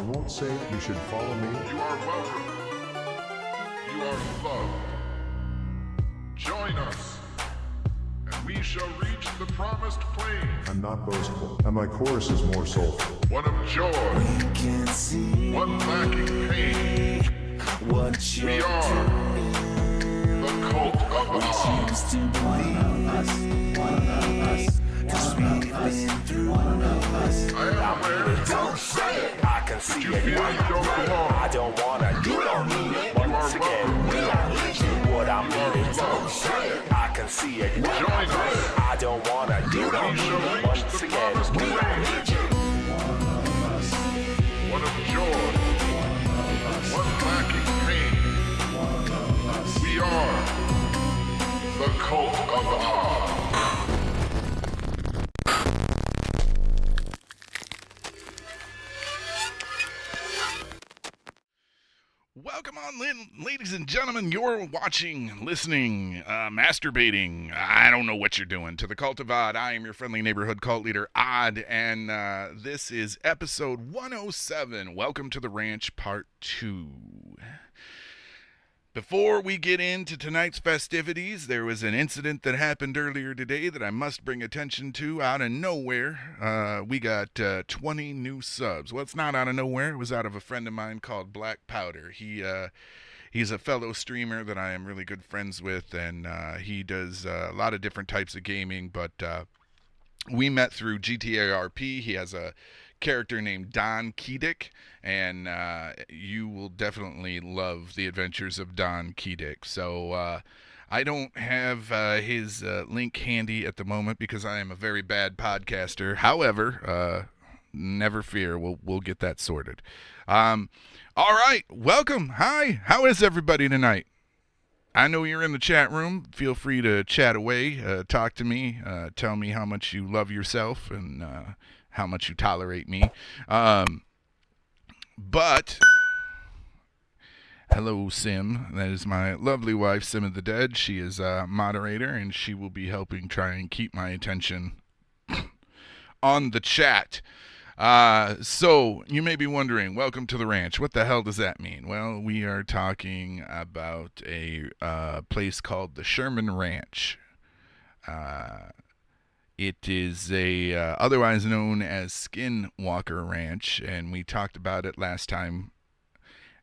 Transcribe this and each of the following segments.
I won't say you should follow me. You are welcome. You are loved. Join us, and we shall reach the promised plain. I'm not boastful, and my chorus is more soulful. One of joy, one lacking pain. We are the cult of the heart. I am aware. Don't say it. I can see You it. feel you don't belong. I don't wanna. You don't need it. Once again, we are legion. What I'm meaning. Don't say it. I can see it. Join us. I don't wanna. You don't We need shall it. reach Once the again, promised we are plain. legion. One of joy, one lacking pain. We are the cult of the heart. Welcome on, ladies and gentlemen. You're watching, listening, masturbating. I don't know what you're doing. To the Cult of Odd. I am your friendly neighborhood cult leader, Odd, and this is episode 107. Welcome to the Ranch, part 2. Before we get into tonight's festivities, there was an incident that happened earlier today that I must bring attention to out of nowhere. We got 20 new subs. Well, it's not out of nowhere. It was out of a friend of mine called Black Powder. He's a fellow streamer that I am really good friends with, and he does a lot of different types of gaming, but we met through GTA RP. He has a character named Don Kedick, and you will definitely love the adventures of Don Kedick. So I don't have his link handy at the moment because I am a very bad podcaster. However, never fear, we'll get that sorted. All right, welcome. Hi, how is everybody tonight? I know you're in the chat room. Feel free to chat away, talk to me, tell me how much you love yourself and how much you tolerate me. But hello, Sim. That is my lovely wife, Sim of the Dead. She is a moderator, and she will be helping try and keep my attention on the chat. So you may be wondering, welcome to the ranch. What the hell does that mean? Well, we are talking about a place called the Sherman Ranch. It is otherwise known as Skinwalker Ranch, and we talked about it last time,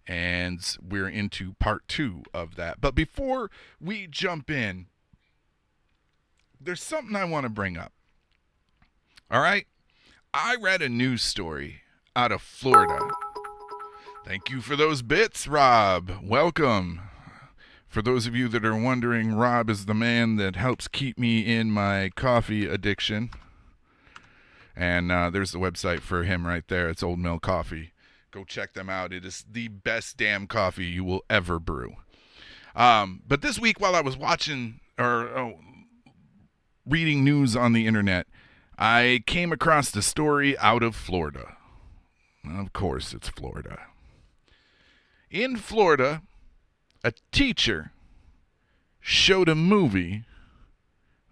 and we're into part 2 of that. But before we jump in, there's something I want to bring up. All right? I read a news story out of Florida. Thank you for those bits, Rob. Welcome. For those of you that are wondering, Rob is the man that helps keep me in my coffee addiction. And there's the website for him right there. It's Old Mill Coffee. Go check them out. It is the best damn coffee you will ever brew. But this week, while I was watching or reading news on the internet, I came across the story out of Florida. Of course, it's Florida. In Florida, a teacher showed a movie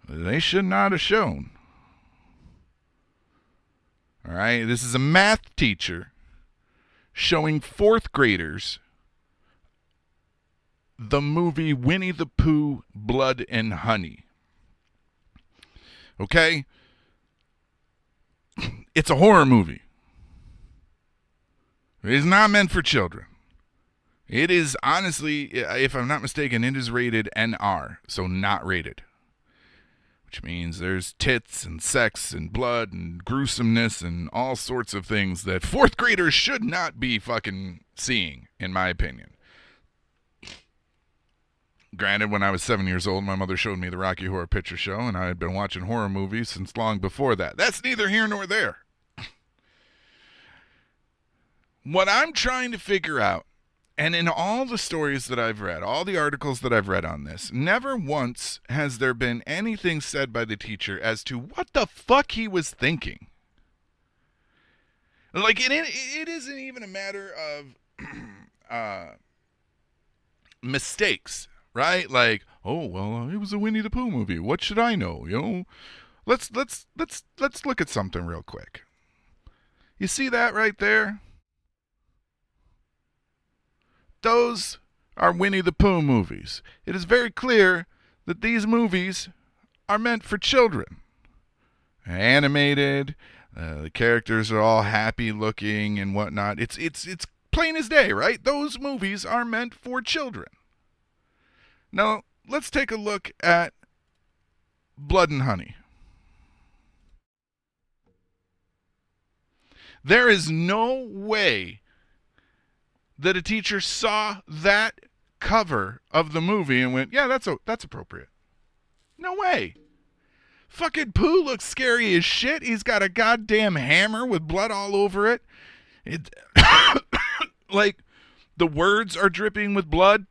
they should not have shown. All right, this is a math teacher showing 4th graders the movie Winnie the Pooh, Blood and Honey. Okay? It's a horror movie. It is not meant for children. It is, honestly, if I'm not mistaken, it is rated NR, so not rated. Which means there's tits and sex and blood and gruesomeness and all sorts of things that 4th graders should not be fucking seeing, in my opinion. Granted, when I was 7 years old, my mother showed me the Rocky Horror Picture Show, and I had been watching horror movies since long before that. That's neither here nor there. What I'm trying to figure out, and in all the stories that I've read, all the articles that I've read on this, never once has there been anything said by the teacher as to what the fuck he was thinking. Like, it isn't even a matter of mistakes, right? Like, oh, well, it was a Winnie the Pooh movie. What should I know? You know, let's look at something real quick. You see that right there? those are Winnie the Pooh movies. It is very clear that these movies are meant for children. Animated, the characters are all happy looking and whatnot. It's plain as day, right? Those movies are meant for children. Now, let's take a look at Blood and Honey. There is no way that a teacher saw that cover of the movie and went, yeah, that's appropriate. No way. Fucking Pooh looks scary as shit. He's got a goddamn hammer with blood all over it. Like, the words are dripping with blood.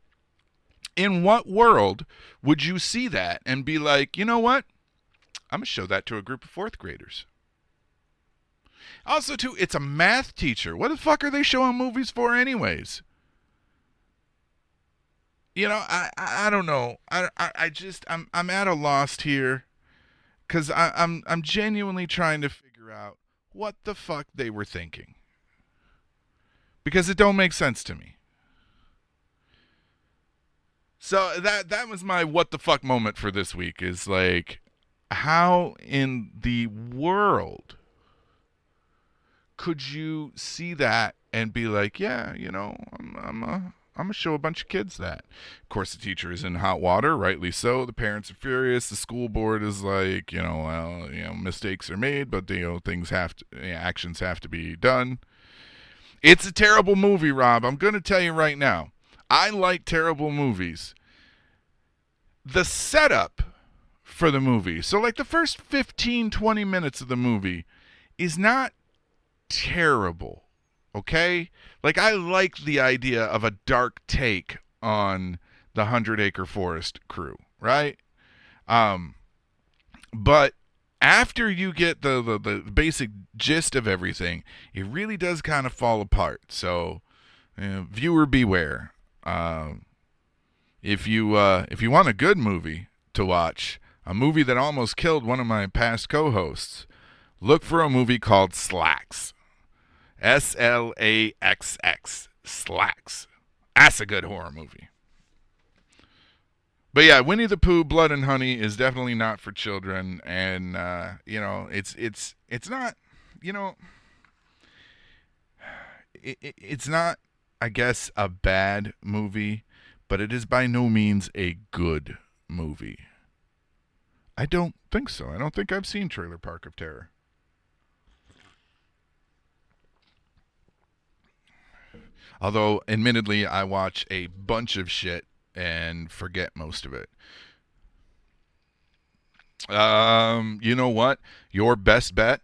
In what world would you see that and be like, you know what? I'm going to show that to a group of fourth graders. Also, too, it's a math teacher. What the fuck are they showing movies for anyways? You know, I don't know. I'm at a loss here because I'm genuinely trying to figure out what the fuck they were thinking. Because it don't make sense to me. So that was my what the fuck moment for this week, is like, how in the world could you see that and be like, yeah, you know, I'm gonna show a bunch of kids that. Of course, the teacher is in hot water, rightly so. The parents are furious. The school board is like, you know, well, you know, mistakes are made, but you know, actions have to be done. It's a terrible movie, Rob. I'm gonna tell you right now. I like terrible movies. The setup for the movie, so like the first 15, 20 minutes of the movie is not terrible, okay? Like, I like the idea of a dark take on the 100 Acre Forest crew, right? But after you get the basic gist of everything, it really does kind of fall apart. So, viewer beware. If you want a good movie to watch, a movie that almost killed one of my past co-hosts, look for a movie called Slacks. Slaxx. Slacks. That's a good horror movie. But yeah, Winnie the Pooh, Blood and Honey is definitely not for children, and you know, it's not, you know, it's not, I guess, a bad movie, but it is by no means a good movie. I don't think so. I don't think I've seen Trailer Park of Terror. Although, admittedly, I watch a bunch of shit and forget most of it. You know what? Your best bet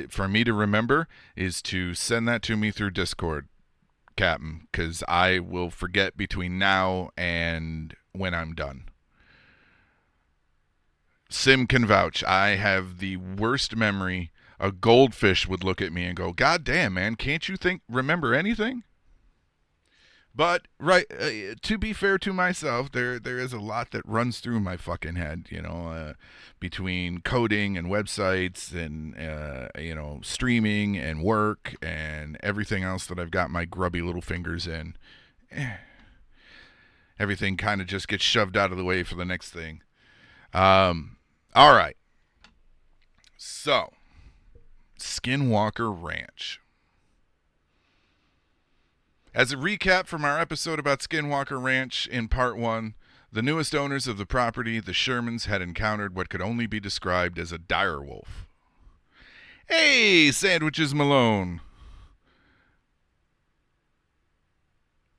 for me to remember is to send that to me through Discord, Captain, because I will forget between now and when I'm done. Sim can vouch. I have the worst memory. A goldfish would look at me and go, "God damn, man, can't you remember anything?" But, right, to be fair to myself, there is a lot that runs through my fucking head, you know, between coding and websites and, you know, streaming and work and everything else that I've got my grubby little fingers in. Everything kind of just gets shoved out of the way for the next thing. All right. So, Skinwalker Ranch. As a recap from our episode about Skinwalker Ranch in part 1, the newest owners of the property, the Shermans, had encountered what could only be described as a direwolf. Hey, Sandwiches Malone!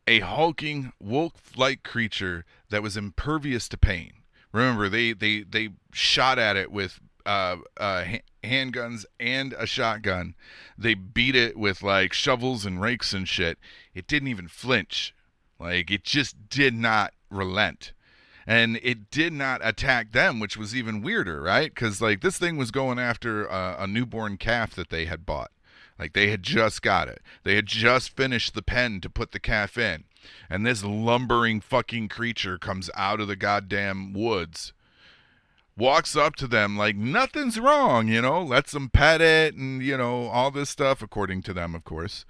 A hulking, wolf-like creature that was impervious to pain. Remember, they shot at it with handguns and a shotgun. They beat it with like shovels and rakes and shit. It didn't even flinch. Like, it just did not relent. And it did not attack them, which was even weirder, right? Because like this thing was going after a newborn calf that they had bought. Like, they had just got it. They had just finished the pen to put the calf in. And this lumbering fucking creature comes out of the goddamn woods, walks up to them like nothing's wrong, you know, lets them pet it and, you know, all this stuff, according to them, of course.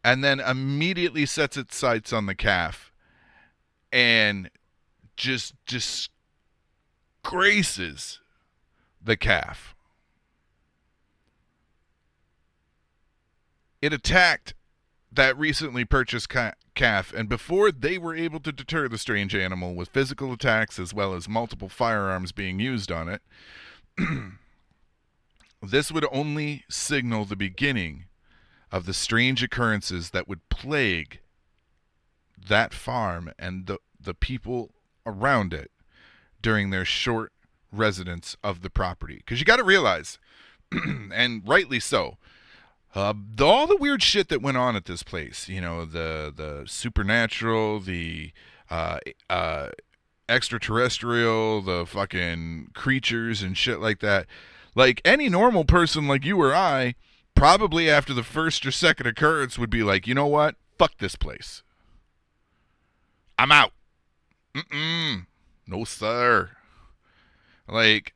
And then immediately sets its sights on the calf and just disgraces the calf. It attacked that recently purchased calf, and before they were able to deter the strange animal with physical attacks as well as multiple firearms being used on it, this would only signal the beginning of the strange occurrences that would plague that farm and the people around it during their short residence of the property. Because you got to realize, and rightly so, all the weird shit that went on at this place, the supernatural, the extraterrestrial, the fucking creatures and shit like that. Like any normal person like you or I, probably after the first or second occurrence would be like, you know what? Fuck this place. I'm out. No, sir. Like,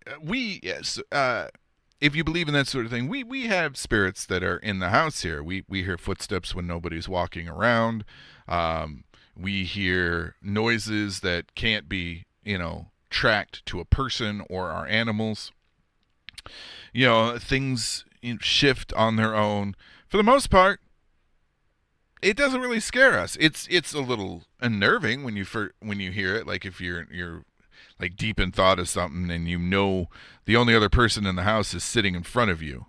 if you believe in that sort of thing, we have spirits that are in the house here. We hear footsteps when nobody's walking around. We hear noises that can't be, tracked to a person or our animals. Things shift on their own. For the most part, it doesn't really scare us. It's a little unnerving when you hear it. Like if you're like deep in thought of something and the only other person in the house is sitting in front of you.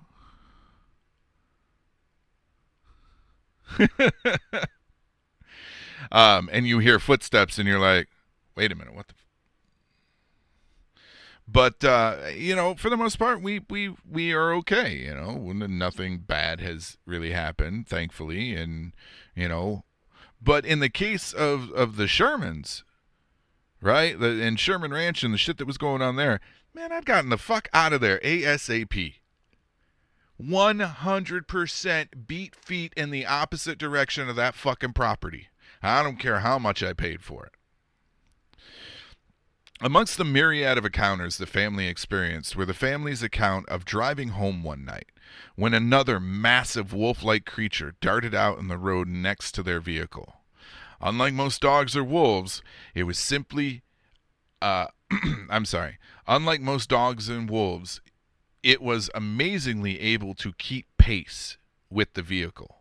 And you hear footsteps and you're like, wait a minute, what the But for the most part, we are okay. Nothing bad has really happened, thankfully, and But in the case of the Shermans, right, and Sherman Ranch and the shit that was going on there, man, I've gotten the fuck out of there ASAP. 100% beat feet in the opposite direction of that fucking property. I don't care how much I paid for it. Amongst the myriad of encounters the family experienced were the family's account of driving home one night when another massive wolf-like creature darted out in the road next to their vehicle. Unlike most dogs or wolves, it was simply... Unlike most dogs and wolves, it was amazingly able to keep pace with the vehicle.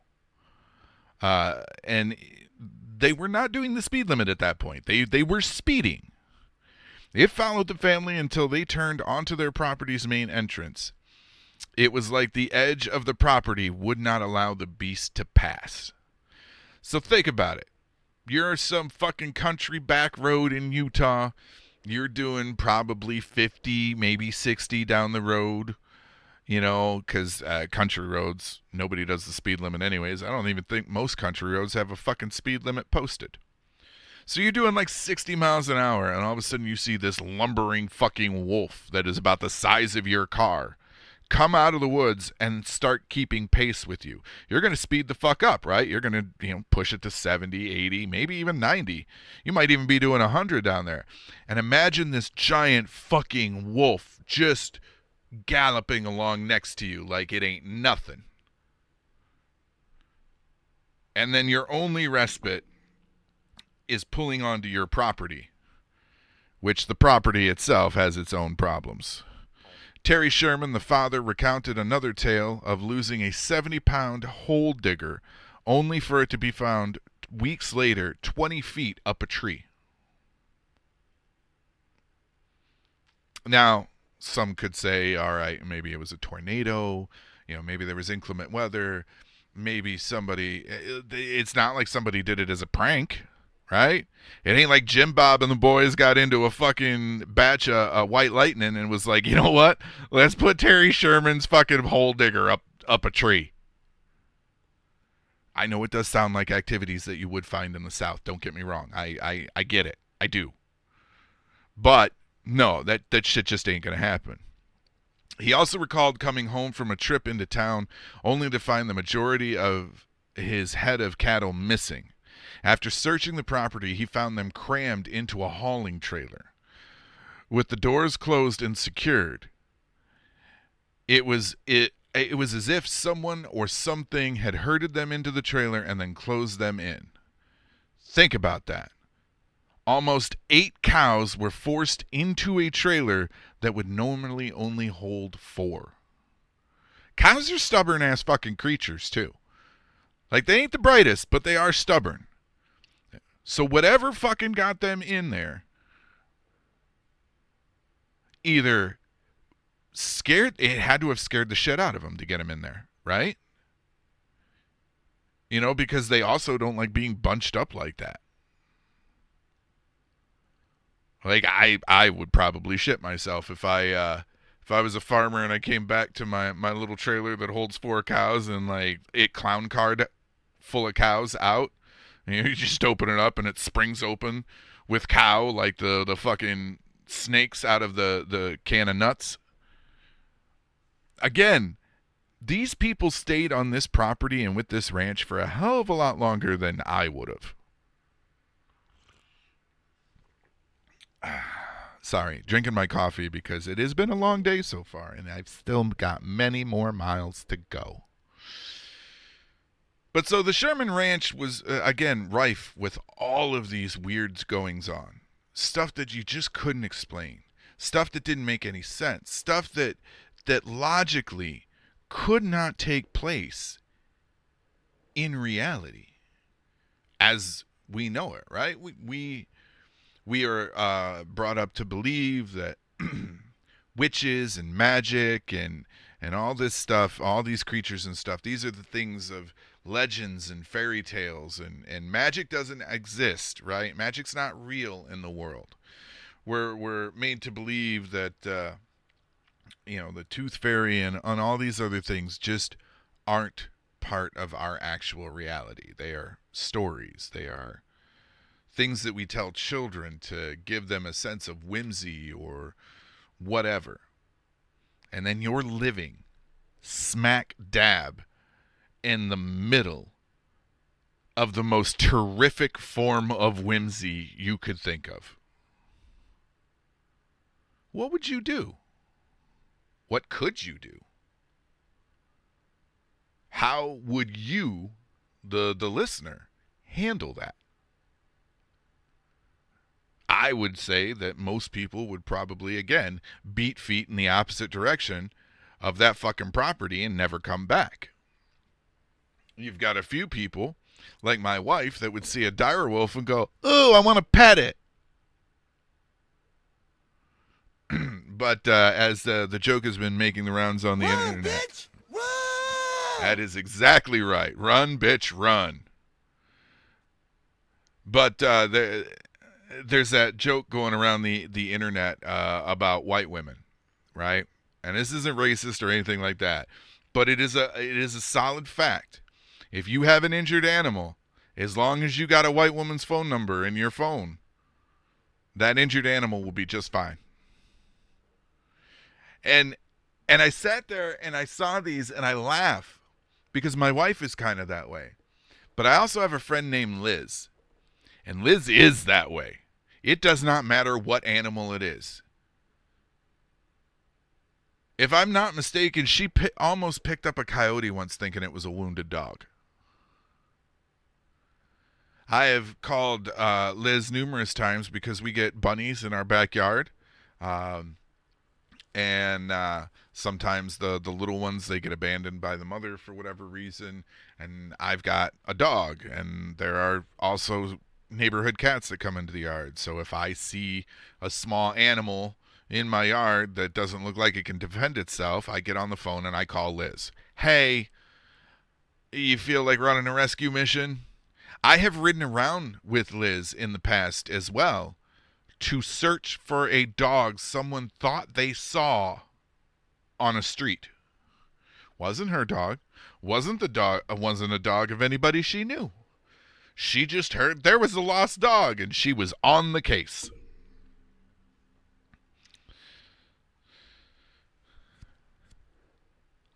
And they were not doing the speed limit at that point. They were speeding. It followed the family until they turned onto their property's main entrance. It was like the edge of the property would not allow the beast to pass. So think about it. You're some fucking country back road in Utah. You're doing probably 50, maybe 60 down the road. Because country roads, nobody does the speed limit anyways. I don't even think most country roads have a fucking speed limit posted. So you're doing like 60 miles an hour, and all of a sudden you see this lumbering fucking wolf that is about the size of your car come out of the woods and start keeping pace with you. You're going to speed the fuck up, right? You're going to, push it to 70, 80, maybe even 90. You might even be doing 100 down there. And imagine this giant fucking wolf just galloping along next to you like it ain't nothing. And then your only respite is pulling onto your property, which the property itself has its own problems. Terry Sherman, the father, recounted another tale of losing a 70-pound hole digger only for it to be found weeks later 20 feet up a tree. Now, some could say, all right, maybe it was a tornado, maybe there was inclement weather, maybe it's not like somebody did it as a prank. Right? It ain't like Jim Bob and the boys got into a fucking batch of white lightning and was like, you know what? Let's put Terry Sherman's fucking hole digger up a tree. I know it does sound like activities that you would find in the South. Don't get me wrong. I get it. I do. But no, that shit just ain't going to happen. He also recalled coming home from a trip into town only to find the majority of his head of cattle missing. After searching the property, he found them crammed into a hauling trailer. With the doors closed and secured, it was as if someone or something had herded them into the trailer and then closed them in. Think about that. almost 8 cows were forced into a trailer that would normally only hold 4. Cows are stubborn ass fucking creatures too. Like, they ain't the brightest, but they are stubborn. So whatever fucking got them in there either it had to have scared the shit out of them to get them in there, right? You know, because they also don't like being bunched up like that. Like, I would probably shit myself if I was a farmer and I came back to my little trailer that holds 4 cows and like it clown car'd full of cows out. You know, you just open it up and it springs open with cow like the fucking snakes out of the can of nuts. Again, these people stayed on this property and with this ranch for a hell of a lot longer than I would have. Sorry, drinking my coffee because it has been a long day so far and I've still got many more miles to go. But so the Sherman Ranch was, again, rife with all of these weird goings on. Stuff that you just couldn't explain. Stuff that didn't make any sense. Stuff that logically could not take place in reality as we know it, right? We are brought up to believe that witches and magic and all this stuff, all these creatures and stuff, these are the things of legends and fairy tales, and magic doesn't exist, right? Magic's not real in the world. We're made to believe that the tooth fairy and all these other things just aren't part of our actual reality. They are stories. They are things that we tell children to give them a sense of whimsy or whatever. And then you're living smack dab in the middle of the most terrific form of whimsy you could think of. What would you do? What could you do? How would you, the listener, handle that? I would say that most people would probably, again, beat feet in the opposite direction of that fucking property and never come back. You've got a few people, like my wife, that would see a direwolf and go, "Ooh, I want to pet it." But as the joke has been making the rounds on the internet, Bitch, run! that is exactly right. Run, bitch, run. But there's that joke going around the internet about white women, right? And this isn't racist or anything like that, but it is a solid fact. If you have an injured animal, as long as you got a white woman's phone number in your phone, that injured animal will be just fine. And I sat there and I saw these and I laugh because my wife is kind of that way. But I also have a friend named Liz. And Liz is that way. It does not matter what animal it is. If I'm not mistaken, she almost picked up a coyote once thinking it was a wounded dog. I have called Liz numerous times because we get bunnies in our backyard. And sometimes the little ones, they get abandoned by the mother for whatever reason. And I've got a dog, and there are also neighborhood cats that come into the yard. So if I see a small animal in my yard that doesn't look like it can defend itself, I get on the phone and I call Liz. Hey, you feel like running a rescue mission? I have ridden around with Liz in the past as well to search for a dog someone thought they saw on a street. Wasn't her dog. Wasn't a dog of anybody she knew. She just heard there was a lost dog and she was on the case.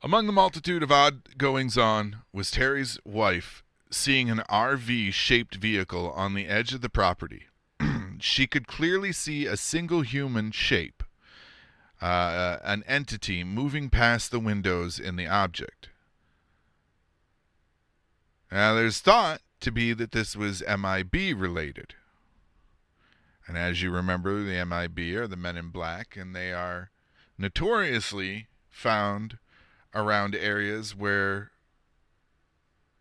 Among the multitude of odd goings-on was Terry's wife seeing an RV-shaped vehicle on the edge of the property. She could clearly see a single human shape, an entity moving past the windows in the object. Now, there's thought to be that this was MIB related. And as you remember, the MIB are the Men in Black, and they are notoriously found around areas where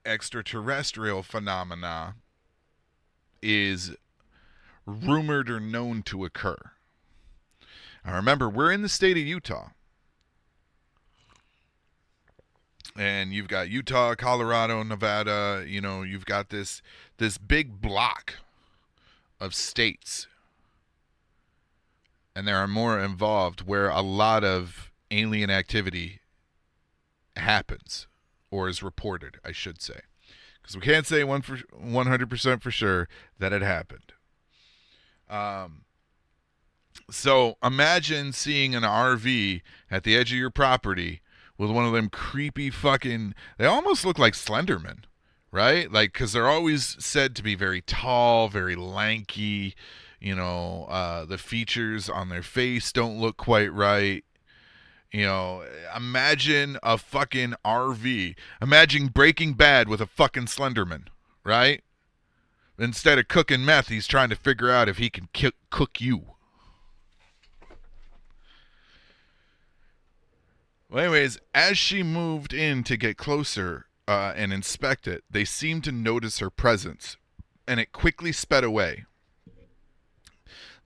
extraterrestrial phenomena is rumored or known to occur. Now remember, we're in the state of Utah. And you've got Utah, Colorado, Nevada, you've got this big block of states. And there are more involved where a lot of alien activity happens, or is reported, I should say. Because we can't say 100% for sure that it happened. So imagine seeing an RV at the edge of your property with one of them creepy fucking... They almost look like Slenderman, right? Like, because they're always said to be very tall, very lanky. The features on their face don't look quite right. Imagine a fucking RV. Imagine Breaking Bad with a fucking Slenderman, right? Instead of cooking meth, he's trying to figure out if he can cook you. Well, anyways, as she moved in to get closer and inspect it, they seemed to notice her presence, and it quickly sped away.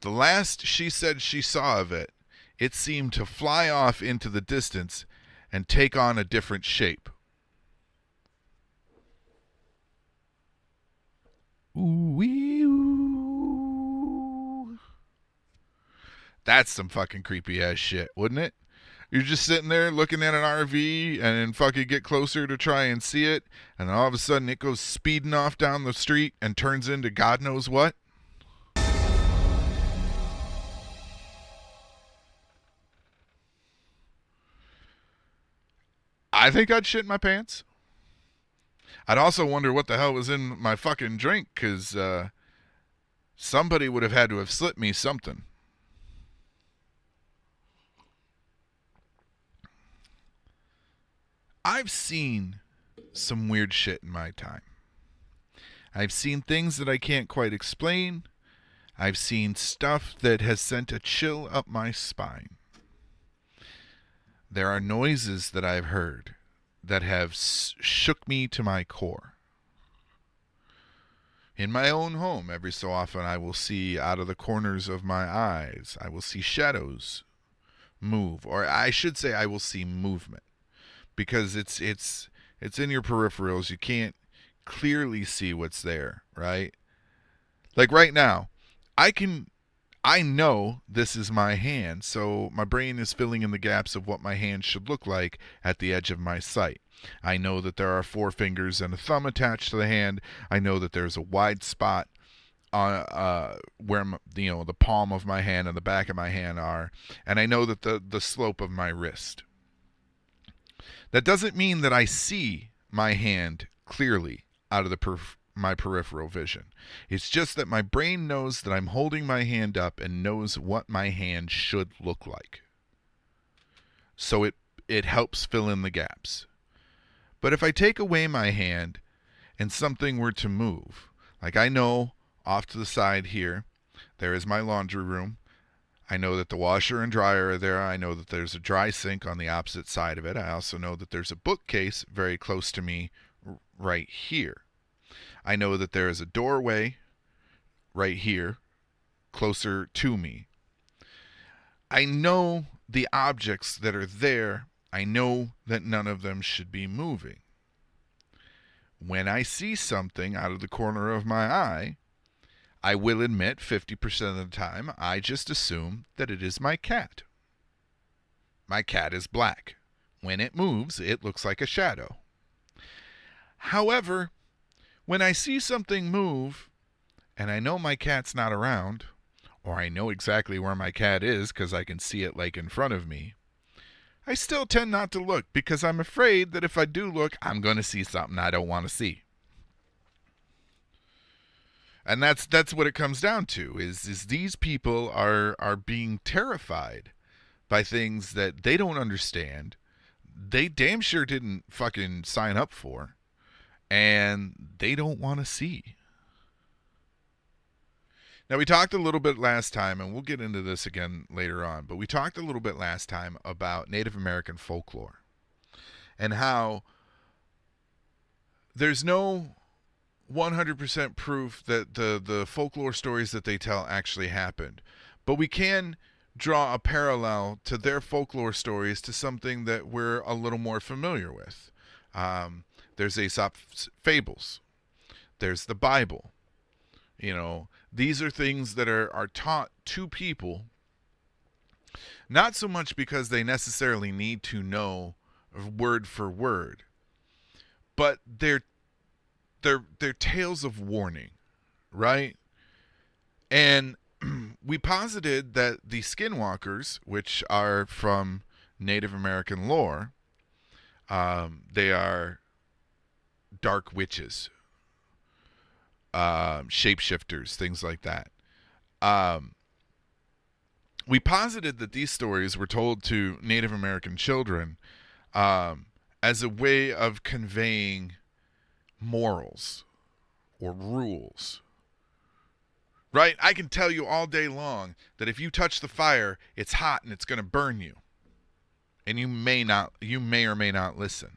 The last she said she saw of it, it seemed to fly off into the distance and take on a different shape. Ooh-wee, ooh. That's some fucking creepy ass shit, wouldn't it? You're just sitting there looking at an RV and then fucking get closer to try and see it, and then all of a sudden it goes speeding off down the street and turns into God knows what. I think I'd shit my pants. I'd also wonder what the hell was in my fucking drink, because somebody would have had to have slipped me something. I've seen some weird shit in my time. I've seen things that I can't quite explain. I've seen stuff that has sent a chill up my spine. There are noises that I've heard that have shook me to my core. In my own home, every so often I will see out of the corners of my eyes, I will see shadows move, or I should say I will see movement. Because it's in your peripherals. You can't clearly see what's there, right? Like right now, I know this is my hand, so my brain is filling in the gaps of what my hand should look like at the edge of my sight. I know that there are 4 fingers and a thumb attached to the hand. I know that there's a wide spot on where the palm of my hand and the back of my hand are, and I know that the slope of my wrist. That doesn't mean that I see my hand clearly out of my peripheral vision. It's just that my brain knows that I'm holding my hand up and knows what my hand should look like. So it helps fill in the gaps. But if I take away my hand and something were to move, like I know off to the side here, there is my laundry room. I know that the washer and dryer are there. I know that there's a dry sink on the opposite side of it. I also know that there's a bookcase very close to me right here. I know that there is a doorway right here closer to me. I know the objects that are there. I know that none of them should be moving. When I see something out of the corner of my eye, I will admit 50% of the time, I just assume that it is my cat. My cat is black. When it moves, it looks like a shadow. However, when I see something move, and I know my cat's not around, or I know exactly where my cat is because I can see it like in front of me, I still tend not to look because I'm afraid that if I do look, I'm going to see something I don't want to see. And that's what it comes down to, is these people are being terrified by things that they don't understand, they damn sure didn't fucking sign up for, and they don't want to see. Now, we talked a little bit last time, and we'll get into this again later on, but we talked a little bit last time about Native American folklore and how there's no 100% proof that the folklore stories that they tell actually happened. But we can draw a parallel to their folklore stories to something that we're a little more familiar with. There's Aesop's fables. There's the Bible. You know, these are things that are taught to people, not so much because they necessarily need to know word for word, but they're tales of warning, right? And we posited that the Skinwalkers, which are from Native American lore, they are dark witches, shapeshifters, things like that. We posited that these stories were told to Native American children as a way of conveying morals or rules. Right? I can tell you all day long that if you touch the fire, it's hot and it's going to burn you. And you may or may not listen.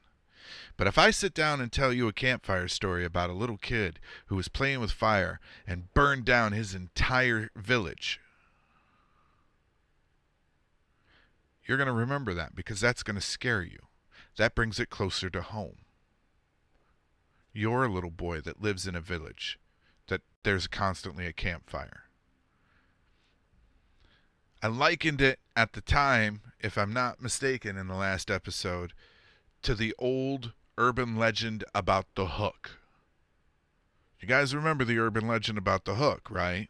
But if I sit down and tell you a campfire story about a little kid who was playing with fire and burned down his entire village, you're going to remember that because that's going to scare you. That brings it closer to home. You're a little boy that lives in a village that there's constantly a campfire. I likened it at the time, if I'm not mistaken, in the last episode, to the old urban legend about the hook. You guys remember the urban legend about the hook, right?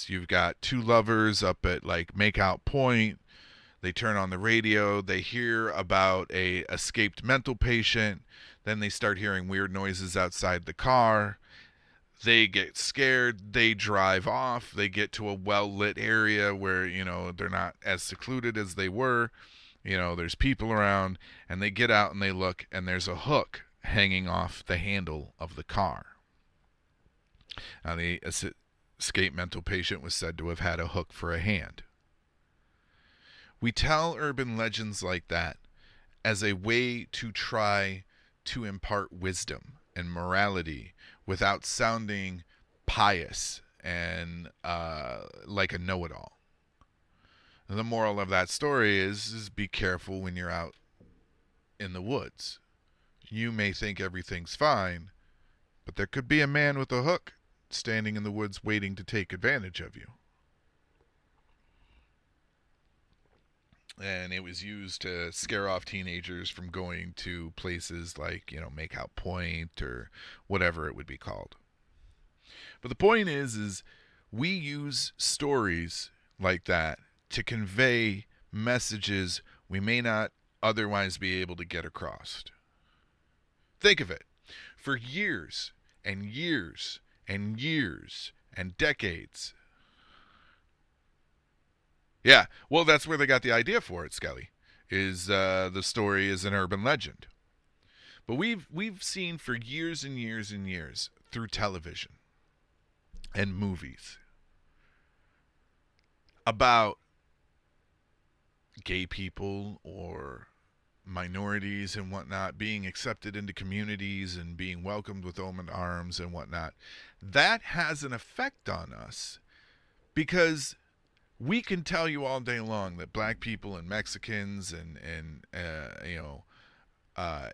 You've got two lovers up at like Makeout Point. They turn on the radio. They hear about a escaped mental patient. Then they start hearing weird noises outside the car. They get scared. They drive off. They get to a well-lit area where, they're not as secluded as they were. There's people around. And they get out and they look, and there's a hook hanging off the handle of the car. Now, the escaped mental patient was said to have had a hook for a hand. We tell urban legends like that as a way to try to impart wisdom and morality without sounding pious and like a know-it-all. The moral of that story is be careful when you're out in the woods. You may think everything's fine, but there could be a man with a hook standing in the woods waiting to take advantage of you. And it was used to scare off teenagers from going to places like, Makeout Point or whatever it would be called. But the point is we use stories like that to convey messages we may not otherwise be able to get across. Think of it. For years and years and years and decades. Yeah, well, that's where they got the idea for it, Skelly, is the story is an urban legend. But we've seen for years and years and years through television and movies about gay people or minorities and whatnot being accepted into communities and being welcomed with open arms and whatnot. That has an effect on us because we can tell you all day long that black people and Mexicans and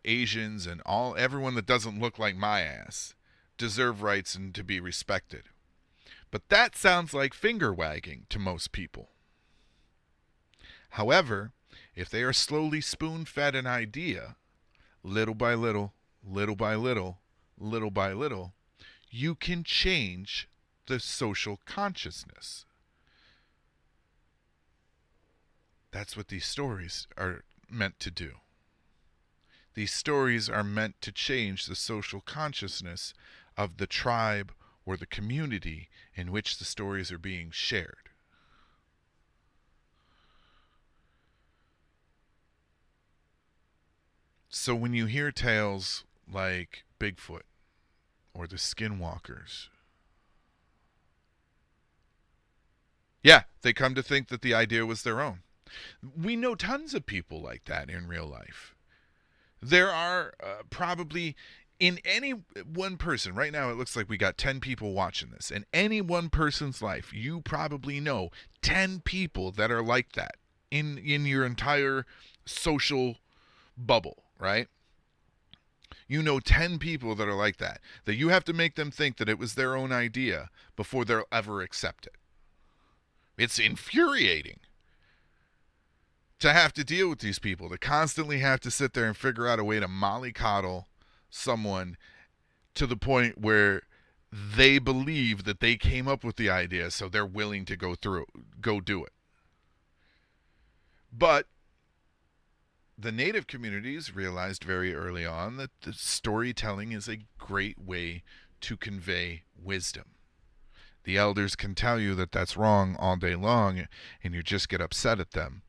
Asians and everyone that doesn't look like my ass deserve rights and to be respected. But that sounds like finger wagging to most people. However, if they are slowly spoon-fed an idea, little by little, little by little, little by little, you can change the social consciousness. That's what these stories are meant to do. These stories are meant to change the social consciousness of the tribe or the community in which the stories are being shared. So when you hear tales like Bigfoot or the Skinwalkers Yeah, they come to think that the idea was their own. We know tons of people like that in real life. There are probably in any one person right now, it looks like we got 10 people watching this. In any one person's life, you probably know 10 people that are like that in your entire social bubble, right? You know 10 people that are like that you have to make them think that it was their own idea before they'll ever accept it. It's infuriating to have to deal with these people, to constantly have to sit there and figure out a way to mollycoddle someone to the point where they believe that they came up with the idea, so they're willing to go do it. But the native communities realized very early on that the storytelling is a great way to convey wisdom. The elders can tell you that that's wrong all day long, and you just get upset at them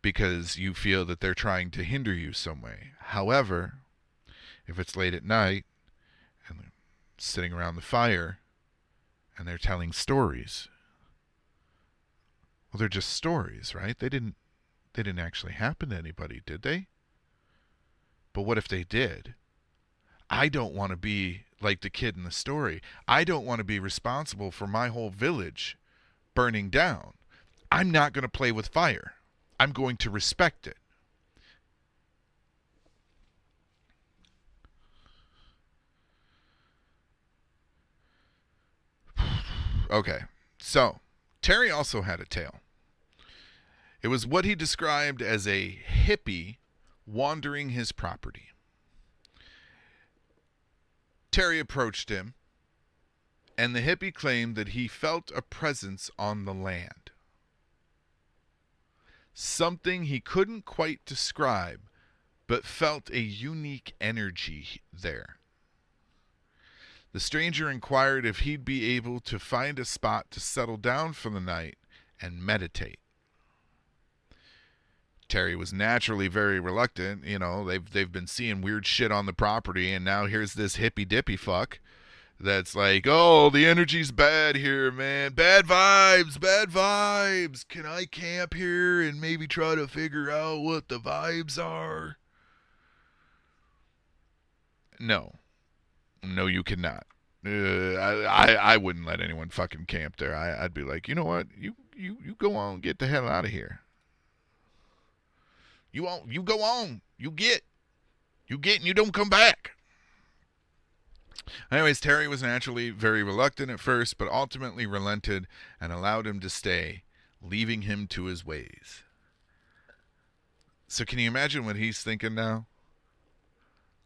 because you feel that they're trying to hinder you some way. However, if it's late at night and they're sitting around the fire and they're telling stories, well, they're just stories, right? They didn't actually happen to anybody, did they? But what if they did? I don't want to be like the kid in the story. I don't want to be responsible for my whole village burning down. I'm not going to play with fire. I'm going to respect it. Okay, so Terry also had a tale. It was what he described as a hippie wandering his property. Terry approached him, and the hippie claimed that he felt a presence on the land. Something he couldn't quite describe, but felt a unique energy there. The stranger inquired if he'd be able to find a spot to settle down for the night and meditate. Terry was naturally very reluctant. You know, they've been seeing weird shit on the property, and now here's this hippy dippy fuck that's like, oh, the energy's bad here, man. Bad vibes, bad vibes. Can I camp here and maybe try to figure out what the vibes are? No, you cannot. I wouldn't let anyone fucking camp there. I'd be like, you know what? You go on, get the hell out of here. You go on. You get and you don't come back. Anyways, Terry was naturally very reluctant at first, but ultimately relented and allowed him to stay, leaving him to his ways. So can you imagine what he's thinking now?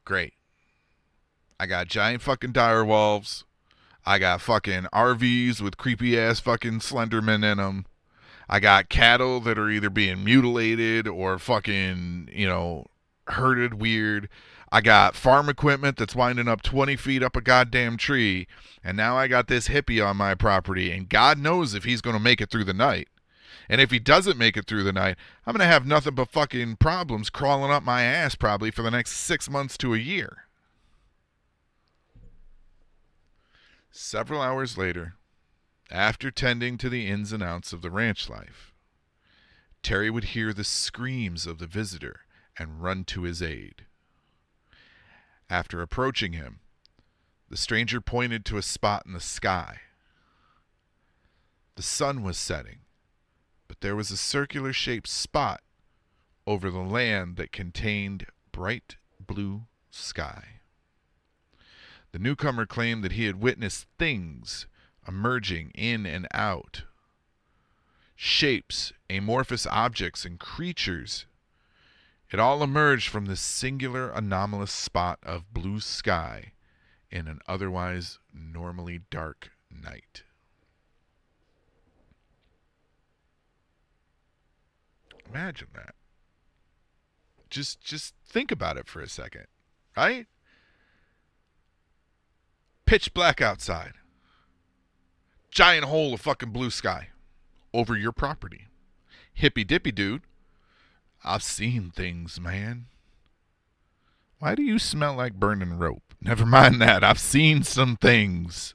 Great. I got giant fucking direwolves. I got fucking RVs with creepy ass fucking Slendermen in them. I got cattle that are either being mutilated or fucking, herded weird. I got farm equipment that's winding up 20 feet up a goddamn tree. And now I got this hippie on my property. And God knows if he's going to make it through the night. And if he doesn't make it through the night, I'm going to have nothing but fucking problems crawling up my ass probably for the next 6 months to a year. Several hours later, after tending to the ins and outs of the ranch life, Terry would hear the screams of the visitor and run to his aid. After approaching him, the stranger pointed to a spot in the sky. The sun was setting, but there was a circular-shaped spot over the land that contained bright blue sky. The newcomer claimed that he had witnessed things emerging in and out. Shapes, amorphous objects, and creatures. It all emerged from this singular anomalous spot of blue sky in an otherwise normally dark night. Imagine that. Just think about it for a second, right? Pitch black outside. Giant hole of fucking blue sky over your property. Hippy dippy dude. I've seen things, man. Why do you smell like burning rope? Never mind that. I've seen some things.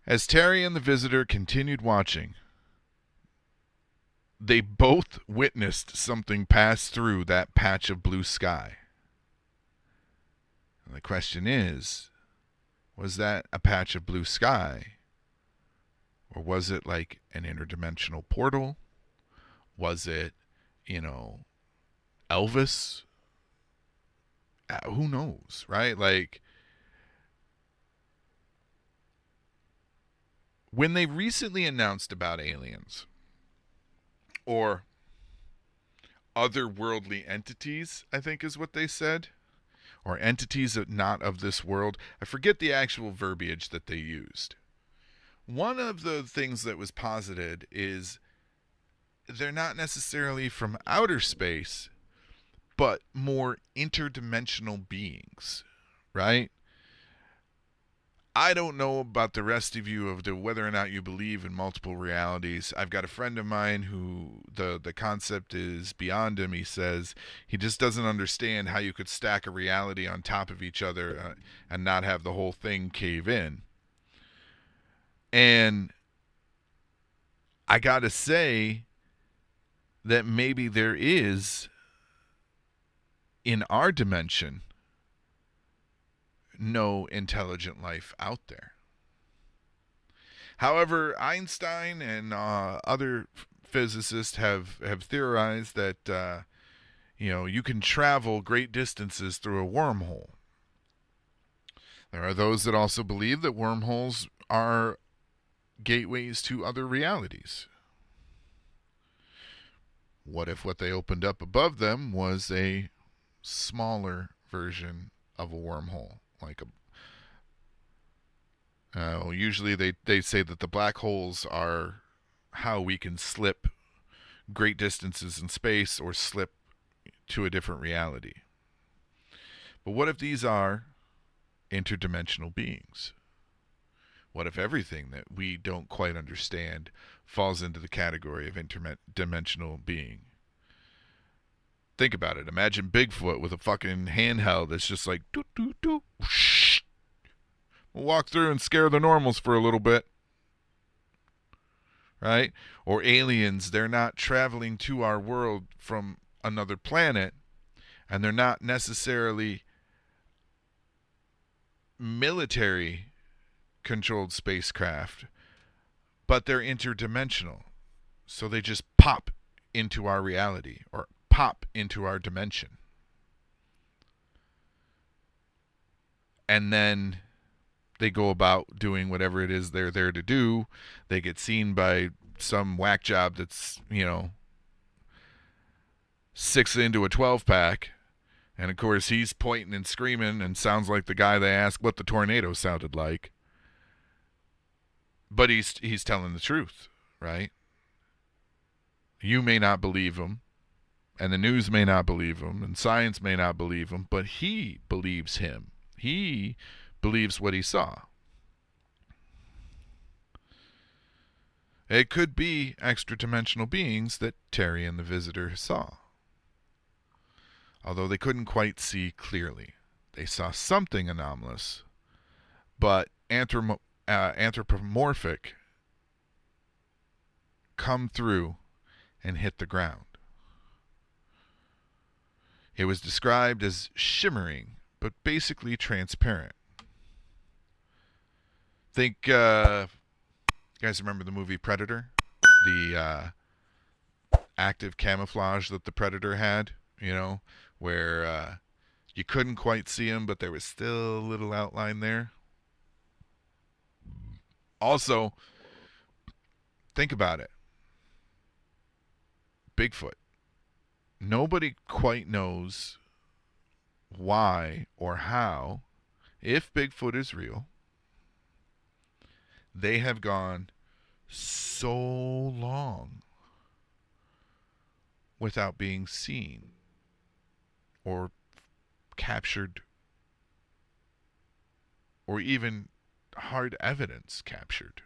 As Terry and the visitor continued watching, they both witnessed something pass through that patch of blue sky. And the question is, was that a patch of blue sky? Or was it like an interdimensional portal? Was it, Elvis? Who knows, right? Like, when they recently announced about aliens or otherworldly entities, I think is what they said, or entities not of this world. I forget the actual verbiage that they used. One of the things that was posited is they're not necessarily from outer space, but more interdimensional beings, right? I don't know about the rest of you of whether or not you believe in multiple realities. I've got a friend of mine who the concept is beyond him. He says he just doesn't understand how you could stack a reality on top of each other and not have the whole thing cave in. And I got to say that maybe there is, in our dimension, no intelligent life out there. However, Einstein and other physicists have theorized that you can travel great distances through a wormhole. There are those that also believe that wormholes are gateways to other realities. What if what they opened up above them was a smaller version of a wormhole? Usually they say that the black holes are how we can slip great distances in space or slip to a different reality. But what if these are interdimensional beings? What if everything that we don't quite understand falls into the category of interdimensional being? Think about it. Imagine Bigfoot with a fucking handheld that's just like doo doo doo. Shh. We'll walk through and scare the normals for a little bit. Right? Or aliens, they're not traveling to our world from another planet, and they're not necessarily military controlled spacecraft, but they're interdimensional. So they just pop into our reality or pop into our dimension. And then they go about doing whatever it is they're there to do. They get seen by some whack job that's, 6 into a 12-pack. And, of course, he's pointing and screaming and sounds like the guy they asked what the tornado sounded like. But he's telling the truth, right? You may not believe him, and the news may not believe him, and science may not believe him, but he believes him. He believes what he saw. It could be extra-dimensional beings that Terry and the visitor saw. Although they couldn't quite see clearly. They saw something anomalous, but anthropomorphic come through and hit the ground. It was described as shimmering, but basically transparent. Think, you guys remember the movie Predator? The active camouflage that the Predator had, where you couldn't quite see him, but there was still a little outline there. Also, think about it. Bigfoot. Nobody quite knows why or how, if Bigfoot is real, they have gone so long without being seen or captured or even hard evidence captured.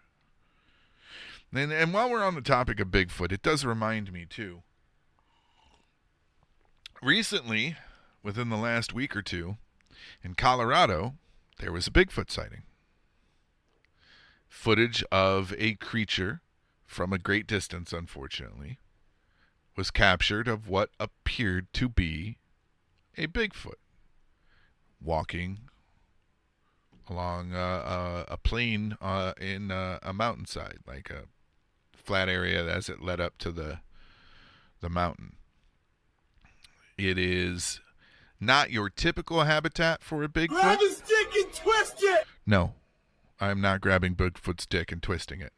And while we're on the topic of Bigfoot, it does remind me too. Recently, within the last week or two, in Colorado, there was a Bigfoot sighting. footage of a creature from a great distance, unfortunately, was captured of what appeared to be a Bigfoot walking along a plain in a mountainside, like a flat area as it led up to the mountain. It is not your typical habitat for a Bigfoot. Grab his dick and twist it! No, I'm not grabbing Bigfoot's dick and twisting it.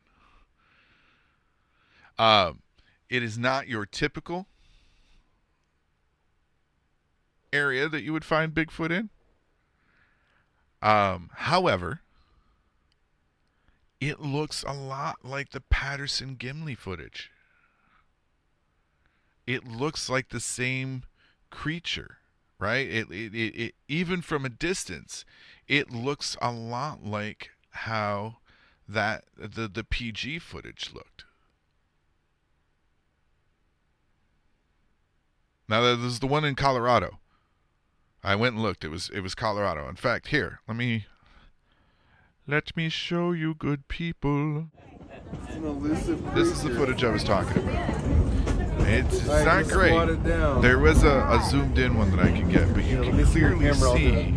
It is not your typical area that you would find Bigfoot in. However, it looks a lot like the Patterson-Gimli footage. It looks like the same creature, right? It even from a distance, it looks a lot like how that the PG footage looked. Now, this is the one in Colorado. I went and looked. It was Colorado. In fact, here, let me show you, good people. It's an elusive creature. This is the footage I was talking about. It's I not just great. squatted down. There was a zoomed in one that I could get, but you Yeah, let can me see the clearly camera, I'll do see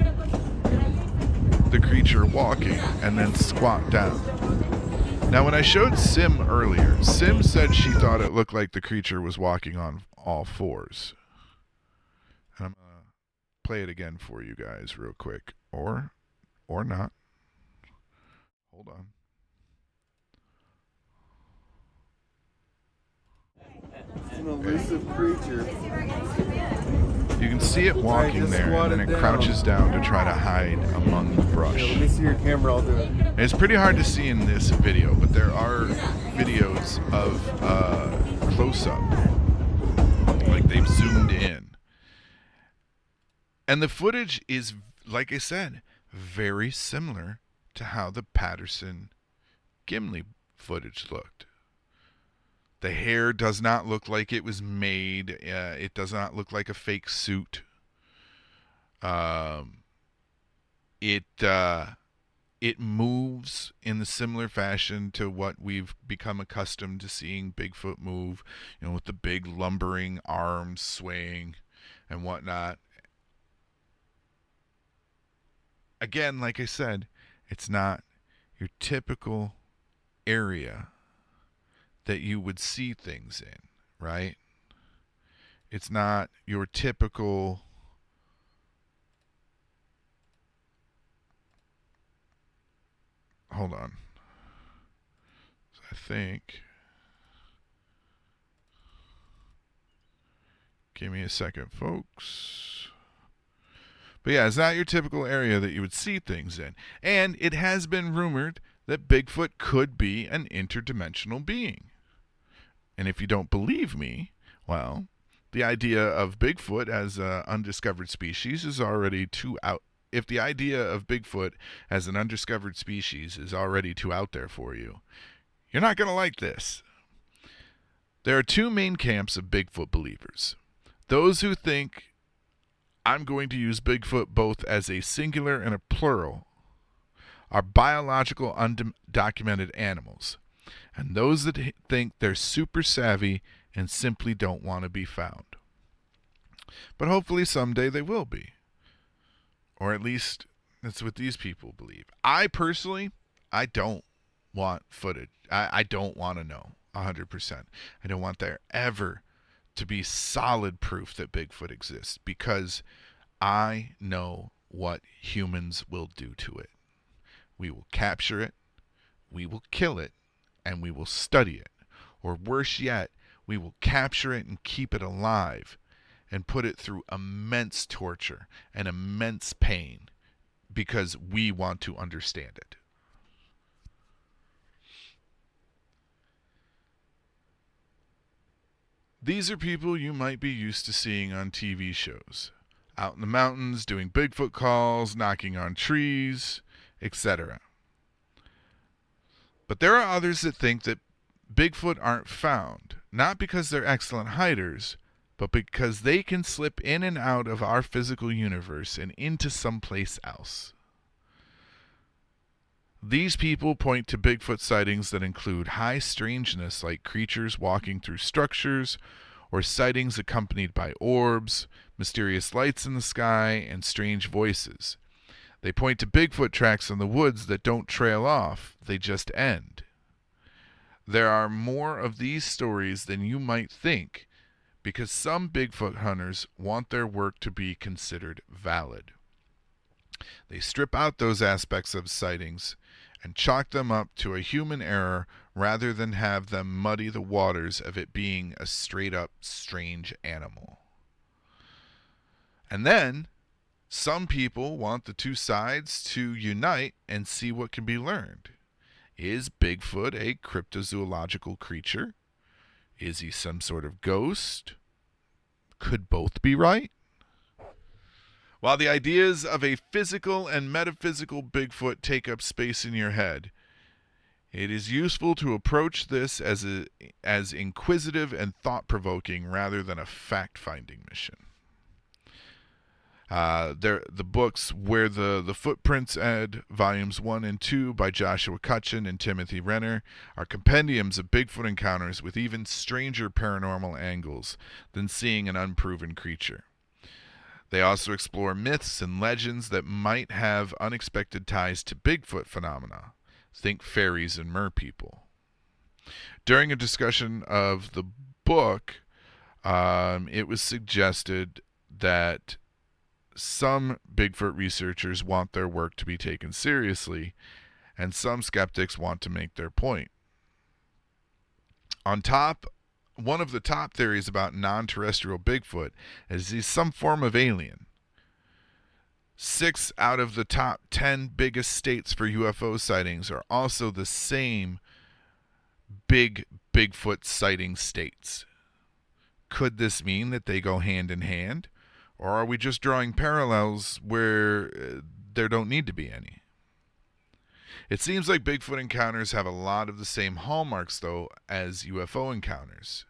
the creature walking and then squat down. Now, when I showed Sim earlier, Sim said she thought it looked like the creature was walking on all fours. And I'm going to play it again for you guys real quick. Or not. Hold on. It's an elusive creature. You can see it walking just there, and then squatted it down. crouches down to try to hide among the brush. Yeah, let me see your camera, I'll do it. And it's pretty hard to see in this video, but there are videos of close-up, like they've zoomed in. And the footage is, like I said, very similar to how the Patterson-Gimli footage looked. The hair does not look like it was made. It does not look like a fake suit. It moves in the similar fashion to what we've become accustomed to seeing Bigfoot move, with the big lumbering arms swaying and whatnot. Again, like I said, it's not your typical area that you would see things in, right? It's not your typical hold on. I think. Give me a second, folks. But yeah, it's not your typical area that you would see things in. And it has been rumored that Bigfoot could be an interdimensional being. And if you don't believe me, well, the idea of Bigfoot as an undiscovered species is already too out. If the idea of Bigfoot as an undiscovered species is already too out there for you, you're not going to like this. There are two main camps of Bigfoot believers. Those who think I'm going to use Bigfoot both as a singular and a plural are biological undocumented animals, and those that think they're super savvy and simply don't want to be found. But hopefully someday they will be. Or at least that's what these people believe. I personally, I don't want footage. I don't want to know 100%. I don't want there ever to be solid proof that Bigfoot exists, because I know what humans will do to it. We will capture it, we will kill it, and we will study it. Or worse yet, we will capture it and keep it alive and put it through immense torture and immense pain because we want to understand it. These are people you might be used to seeing on TV shows, out in the mountains doing Bigfoot calls, knocking on trees, etc. But there are others that think that Bigfoot aren't found, not because they're excellent hiders, but because they can slip in and out of our physical universe and into someplace else. These people point to Bigfoot sightings that include high strangeness like creatures walking through structures, or sightings accompanied by orbs, mysterious lights in the sky, and strange voices. They point to Bigfoot tracks in the woods that don't trail off, they just end. There are more of these stories than you might think, because some Bigfoot hunters want their work to be considered valid. They strip out those aspects of sightings and chalk them up to a human error rather than have them muddy the waters of it being a straight-up strange animal. And then, some people want the two sides to unite and see what can be learned. Is Bigfoot a cryptozoological creature? Is he some sort of ghost? Could both be right? While the ideas of a physical and metaphysical Bigfoot take up space in your head, it is useful to approach this as inquisitive and thought-provoking rather than a fact-finding mission. The books Where the Footprints Ed, Volumes 1 and 2 by Joshua Cutchin and Timothy Renner are compendiums of Bigfoot encounters with even stranger paranormal angles than seeing an unproven creature. They also explore myths and legends that might have unexpected ties to Bigfoot phenomena. Think fairies and merpeople. During a discussion of the book, it was suggested that some Bigfoot researchers want their work to be taken seriously, and some skeptics want to make their point. One of the top theories about non-terrestrial Bigfoot is he's some form of alien. 6 out of the top 10 biggest states for UFO sightings are also the same big Bigfoot sighting states. Could this mean that they go hand in hand? Or are we just drawing parallels where there don't need to be any? It seems like Bigfoot encounters have a lot of the same hallmarks, though, as UFO encounters,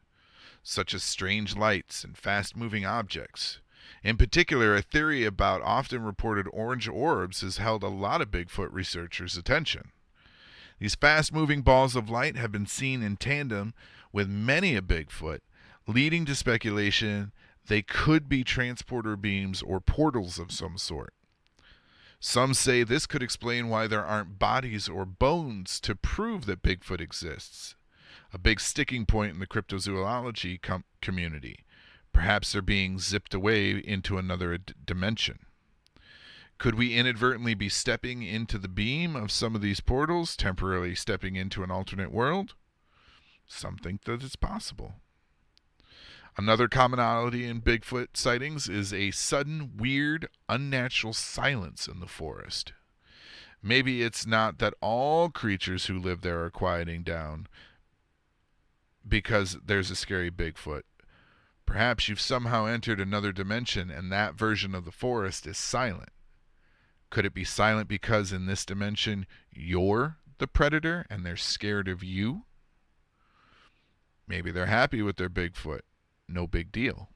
such as strange lights and fast-moving objects. In particular, a theory about often reported orange orbs has held a lot of Bigfoot researchers' attention. These fast-moving balls of light have been seen in tandem with many a Bigfoot, leading to speculation they could be transporter beams or portals of some sort. Some say this could explain why there aren't bodies or bones to prove that Bigfoot exists, a big sticking point in the cryptozoology community. Perhaps they're being zipped away into another dimension. Could we inadvertently be stepping into the beam of some of these portals, temporarily stepping into an alternate world? Some think that it's possible. Another commonality in Bigfoot sightings is a sudden, weird, unnatural silence in the forest. Maybe it's not that all creatures who live there are quieting down because there's a scary Bigfoot. Perhaps you've somehow entered another dimension and that version of the forest is silent. Could it be silent because in this dimension you're the predator and they're scared of you? Maybe they're happy with their Bigfoot. No big deal.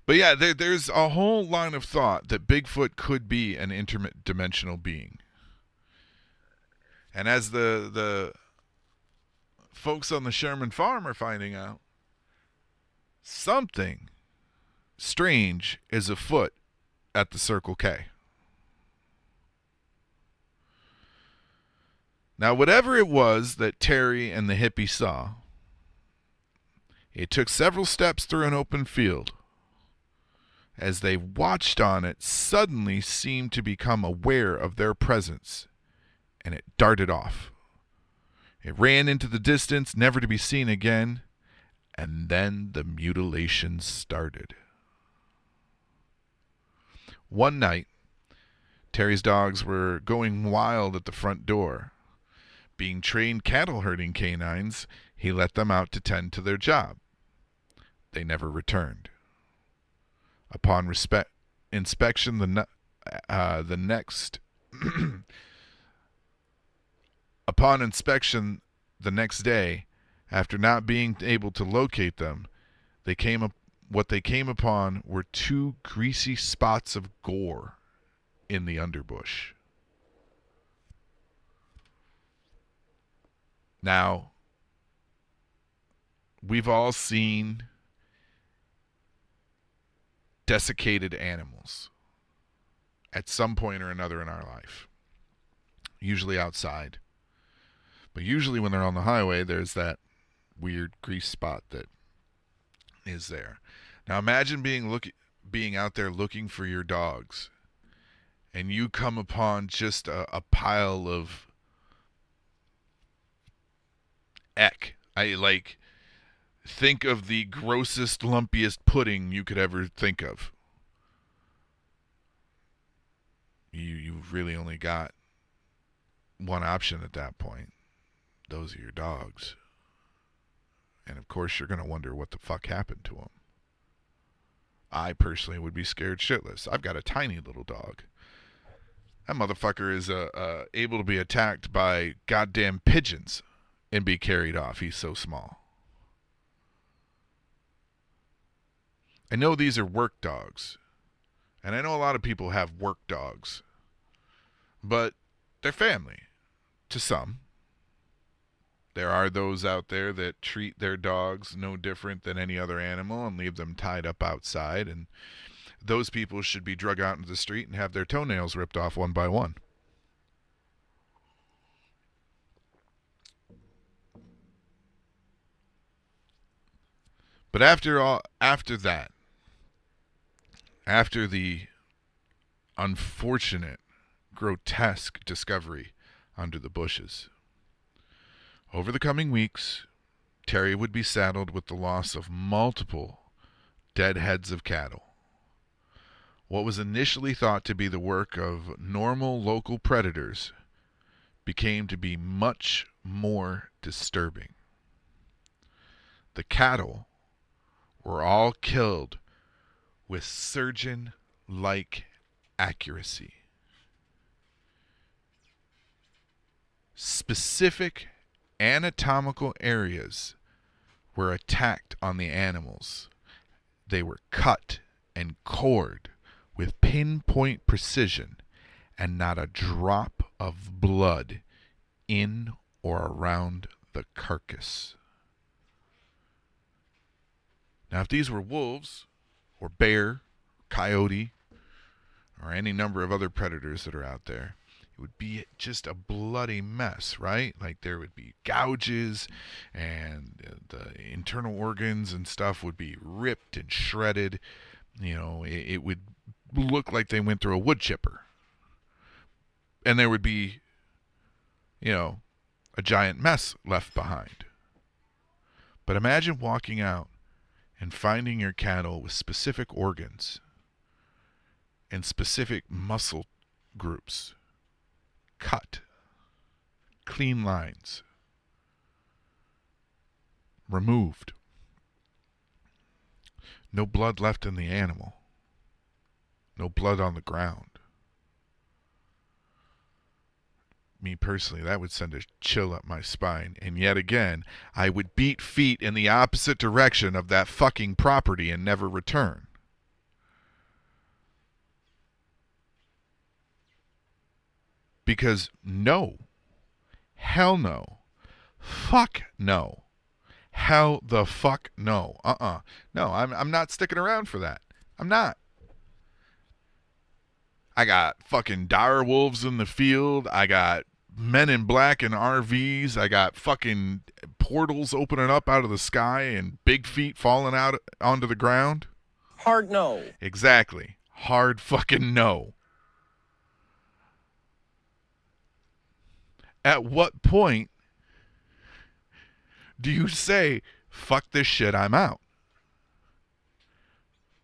But yeah, there's a whole line of thought that Bigfoot could be an interdimensional being. And as the folks on the Sherman farm are finding out, something strange is afoot at the Circle K. Now, whatever it was that Terry and the hippie saw, it took several steps through an open field. As they watched on it, suddenly seemed to become aware of their presence, and it darted off. It ran into the distance, never to be seen again, and then the mutilation started. One night, Terry's dogs were going wild at the front door. Being trained cattle herding canines, he let them out to tend to their job. They never returned. Upon inspection the next day, after not being able to locate them, what they came upon were 2 greasy spots of gore in the underbush. Now, we've all seen desiccated animals at some point or another in our life, usually outside. But usually when they're on the highway, there's that weird grease spot that is there. Now imagine being out there looking for your dogs, and you come upon just a pile of think of the grossest, lumpiest pudding you could ever think of. You've really only got one option at that point. Those are your dogs. And of course you're going to wonder what the fuck happened to them. I personally would be scared shitless. I've got a tiny little dog. That motherfucker is able to be attacked by goddamn pigeons and be carried off. He's so small. I know these are work dogs, and I know a lot of people have work dogs, but they're family to some. There are those out there that treat their dogs no different than any other animal and leave them tied up outside, and those people should be drug out into the street and have their toenails ripped off one by one. But after that, after the unfortunate, grotesque discovery under the bushes, over the coming weeks, Terry would be saddled with the loss of multiple dead heads of cattle. What was initially thought to be the work of normal local predators became to be much more disturbing. The cattle were all killed with surgeon-like accuracy. Specific anatomical areas were attacked on the animals. They were cut and cored with pinpoint precision, and not a drop of blood in or around the carcass. Now, if these were wolves, or bear, coyote, or any number of other predators that are out there, it would be just a bloody mess, right? Like there would be gouges, and the internal organs and stuff would be ripped and shredded. You know, it would look like they went through a wood chipper. And there would be, you know, a giant mess left behind. But imagine walking out and finding your cattle with specific organs and specific muscle groups cut, clean lines, removed, no blood left in the animal, no blood on the ground. Me personally, that would send a chill up my spine. And yet again, I would beat feet in the opposite direction of that fucking property and never return. Because no. Hell no. Fuck no. Hell the fuck no. No, I'm not sticking around for that. I'm not. I got fucking dire wolves in the field. I got men in black in RVs. I got fucking portals opening up out of the sky and big feet falling out onto the ground. Hard no. Exactly. Hard fucking no. At what point do you say, fuck this shit, I'm out?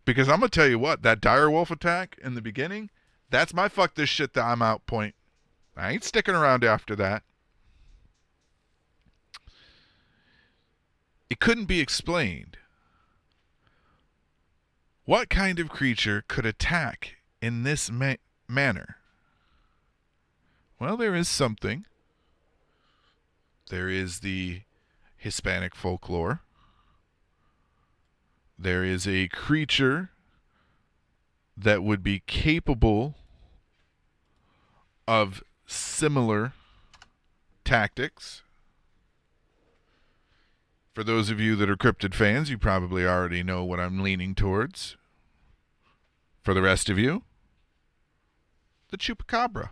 Because I'm going to tell you what, that dire wolf attack in the beginning, that's my fuck this shit that I'm out point. I ain't sticking around after that. It couldn't be explained. What kind of creature could attack in this manner? Well, there is something. There is the Hispanic folklore. There is a creature that would be capable of similar tactics. For those of you that are cryptid fans, you probably already know what I'm leaning towards. For the rest of you, the chupacabra.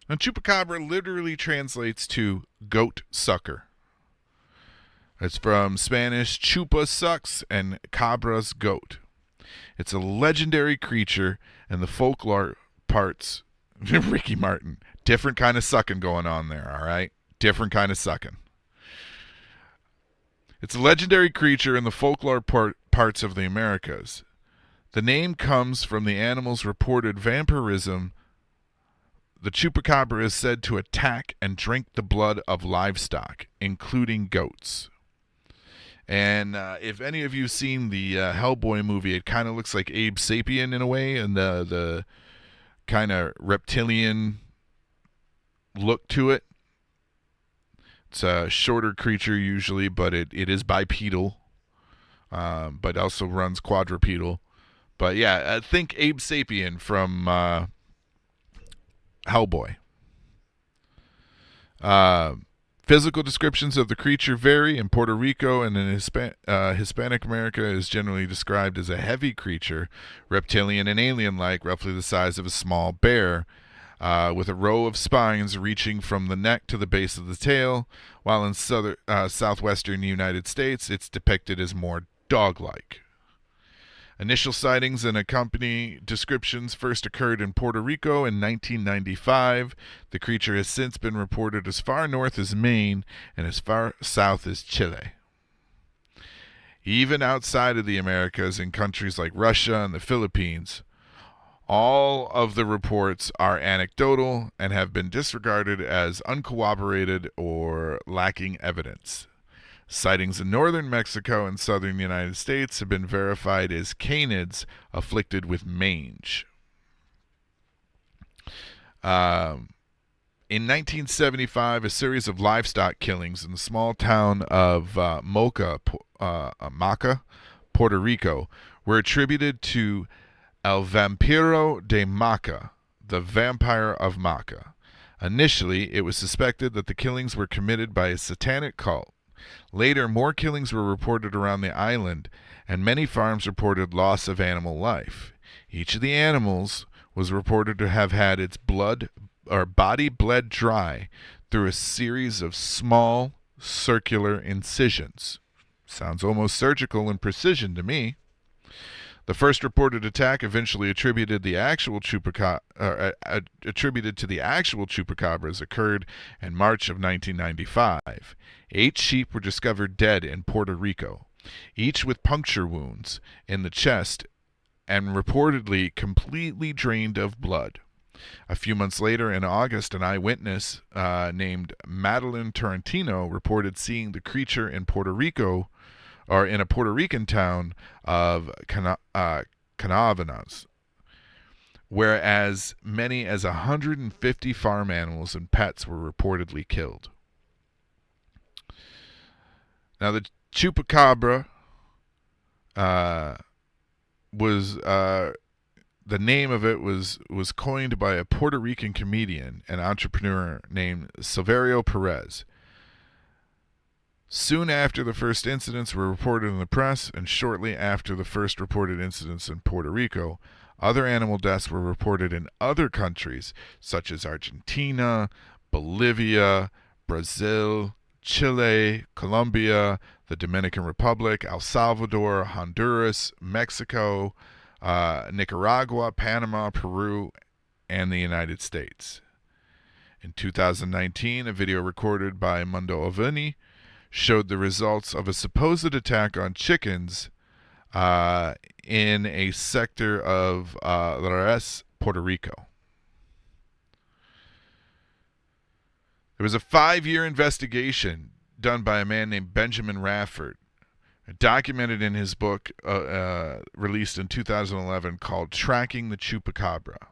Now, chupacabra literally translates to goat sucker. It's from Spanish chupa sucks and cabra's goat. It's a legendary creature, and the folklore parts, Ricky Martin, different kind of sucking going on there, all right? Different kind of sucking. It's a legendary creature in the folklore parts of the Americas. The name comes from the animal's reported vampirism. The chupacabra is said to attack and drink the blood of livestock, including goats. And if any of you have seen the Hellboy movie, it kind of looks like Abe Sapien in a way, and the kind of reptilian look to it. It's a shorter creature usually, but it is bipedal, but also runs quadrupedal. But yeah, think Abe Sapien from Hellboy. Physical descriptions of the creature vary. In Puerto Rico and in Hispanic America, it is generally described as a heavy creature, reptilian and alien-like, roughly the size of a small bear, with a row of spines reaching from the neck to the base of the tail, while in southwestern United States, it's depicted as more dog-like. Initial sightings and accompanying descriptions first occurred in Puerto Rico in 1995. The creature has since been reported as far north as Maine and as far south as Chile. Even outside of the Americas, in countries like Russia and the Philippines, all of the reports are anecdotal and have been disregarded as uncorroborated or lacking evidence. Sightings in northern Mexico and southern United States have been verified as canids afflicted with mange. In 1975, a series of livestock killings in the small town of Maca, Puerto Rico, were attributed to El Vampiro de Maca, the vampire of Maca. Initially, it was suspected that the killings were committed by a satanic cult. Later, more killings were reported around the island, and many farms reported loss of animal life. Each of the animals was reported to have had its body bled dry through a series of small, circular incisions. Sounds almost surgical in precision to me. The first reported attack eventually attributed to the actual chupacabras occurred in March of 1995. 8 sheep were discovered dead in Puerto Rico, each with puncture wounds in the chest and reportedly completely drained of blood. A few months later, in August, an eyewitness named Madeline Tarantino reported seeing the creature in Puerto Rico, or in a Puerto Rican town of Canavanas, where as many as 150 farm animals and pets were reportedly killed. Now, the chupacabra was the name of it was coined by a Puerto Rican comedian and entrepreneur named Silverio Perez. Soon after the first incidents were reported in the press, and shortly after the first reported incidents in Puerto Rico, other animal deaths were reported in other countries such as Argentina, Bolivia, Brazil, Chile, Colombia, the Dominican Republic, El Salvador, Honduras, Mexico, Nicaragua, Panama, Peru, and the United States. In 2019, a video recorded by Mundo Ovini showed the results of a supposed attack on chickens in a sector of Lares, Puerto Rico. There was a 5-year investigation done by a man named Benjamin Rafford, documented in his book released in 2011 called Tracking the Chupacabra.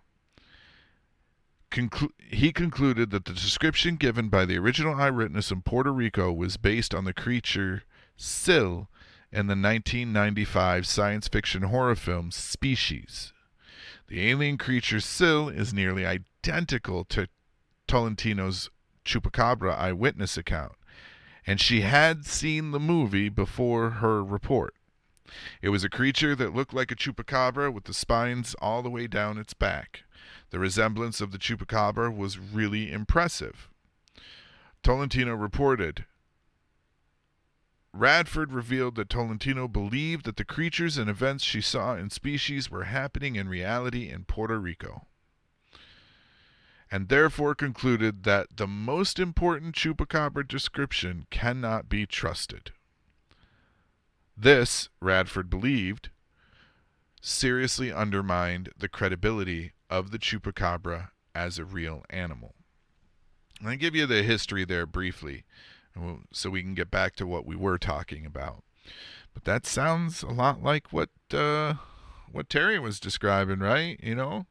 He concluded that the description given by the original eyewitness in Puerto Rico was based on the creature Syl in the 1995 science fiction horror film Species. The alien creature Syl is nearly identical to Tolentino's Chupacabra eyewitness account, and she had seen the movie before her report. It was a creature that looked like a chupacabra with the spines all the way down its back. The resemblance of the chupacabra was really impressive. Tolentino reported, Radford revealed that Tolentino believed that the creatures and events she saw in Species were happening in reality in Puerto Rico, and therefore concluded that the most important chupacabra description cannot be trusted. This, Radford believed, seriously undermined the credibility of the chupacabra as a real animal. And I give you the history there briefly, so we can get back to what we were talking about. But that sounds a lot like what Terry was describing, right? You know,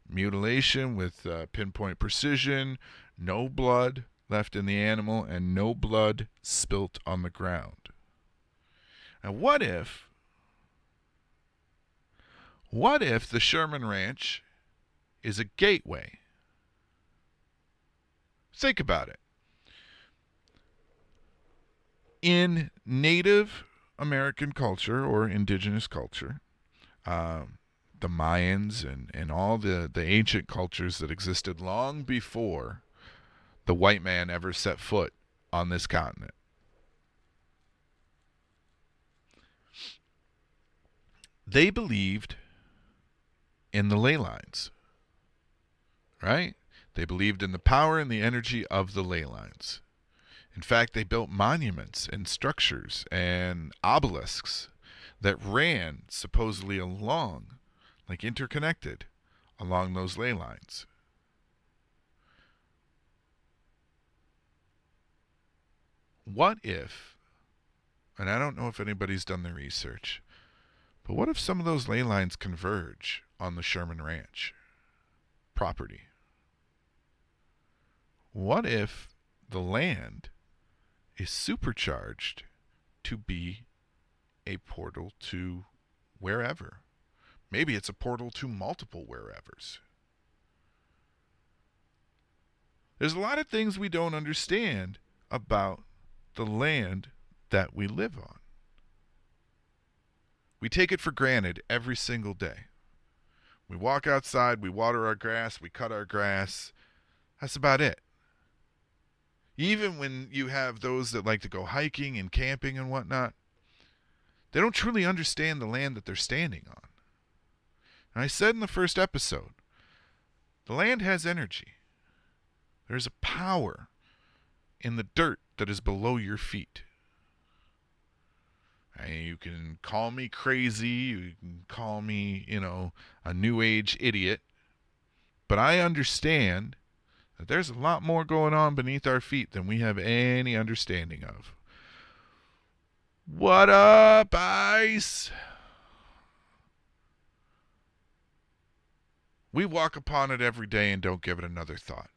mutilation with pinpoint precision, no blood left in the animal, and no blood spilt on the ground. Now, what if the Sherman Ranch is a gateway? Think about it. In Native American culture or indigenous culture, the Mayans and all the ancient cultures that existed long before the white man ever set foot on this continent, they believed in the ley lines, right? They believed in the power and the energy of the ley lines. In fact, they built monuments and structures and obelisks that ran supposedly along, like interconnected, along those ley lines. What if, and I don't know if anybody's done the research, but what if some of those ley lines converge on the Sherman Ranch property? What if the land is supercharged to be a portal to wherever? Maybe it's a portal to multiple wherevers. There's a lot of things we don't understand about the land that we live on. We take it for granted every single day. We walk outside, we water our grass, we cut our grass. That's about it. Even when you have those that like to go hiking and camping and whatnot, they don't truly understand the land that they're standing on. And I said in the first episode, the land has energy. There's a power in the dirt that is below your feet. And you can call me crazy, you can call me, a new age idiot, but I understand that there's a lot more going on beneath our feet than we have any understanding of. What up, Ice? We walk upon it every day and don't give it another thought.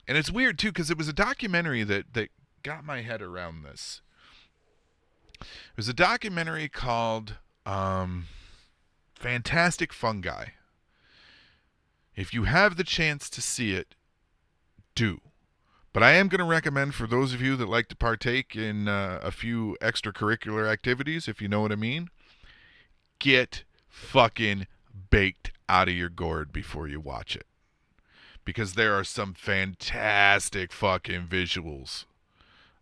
And it's weird, too, because it was a documentary that got my head around this. It was a documentary called Fantastic Fungi. If you have the chance to see it, do. But I am going to recommend for those of you that like to partake in a few extracurricular activities, if you know what I mean, get fucking baked out of your gourd before you watch it. Because there are some fantastic fucking visuals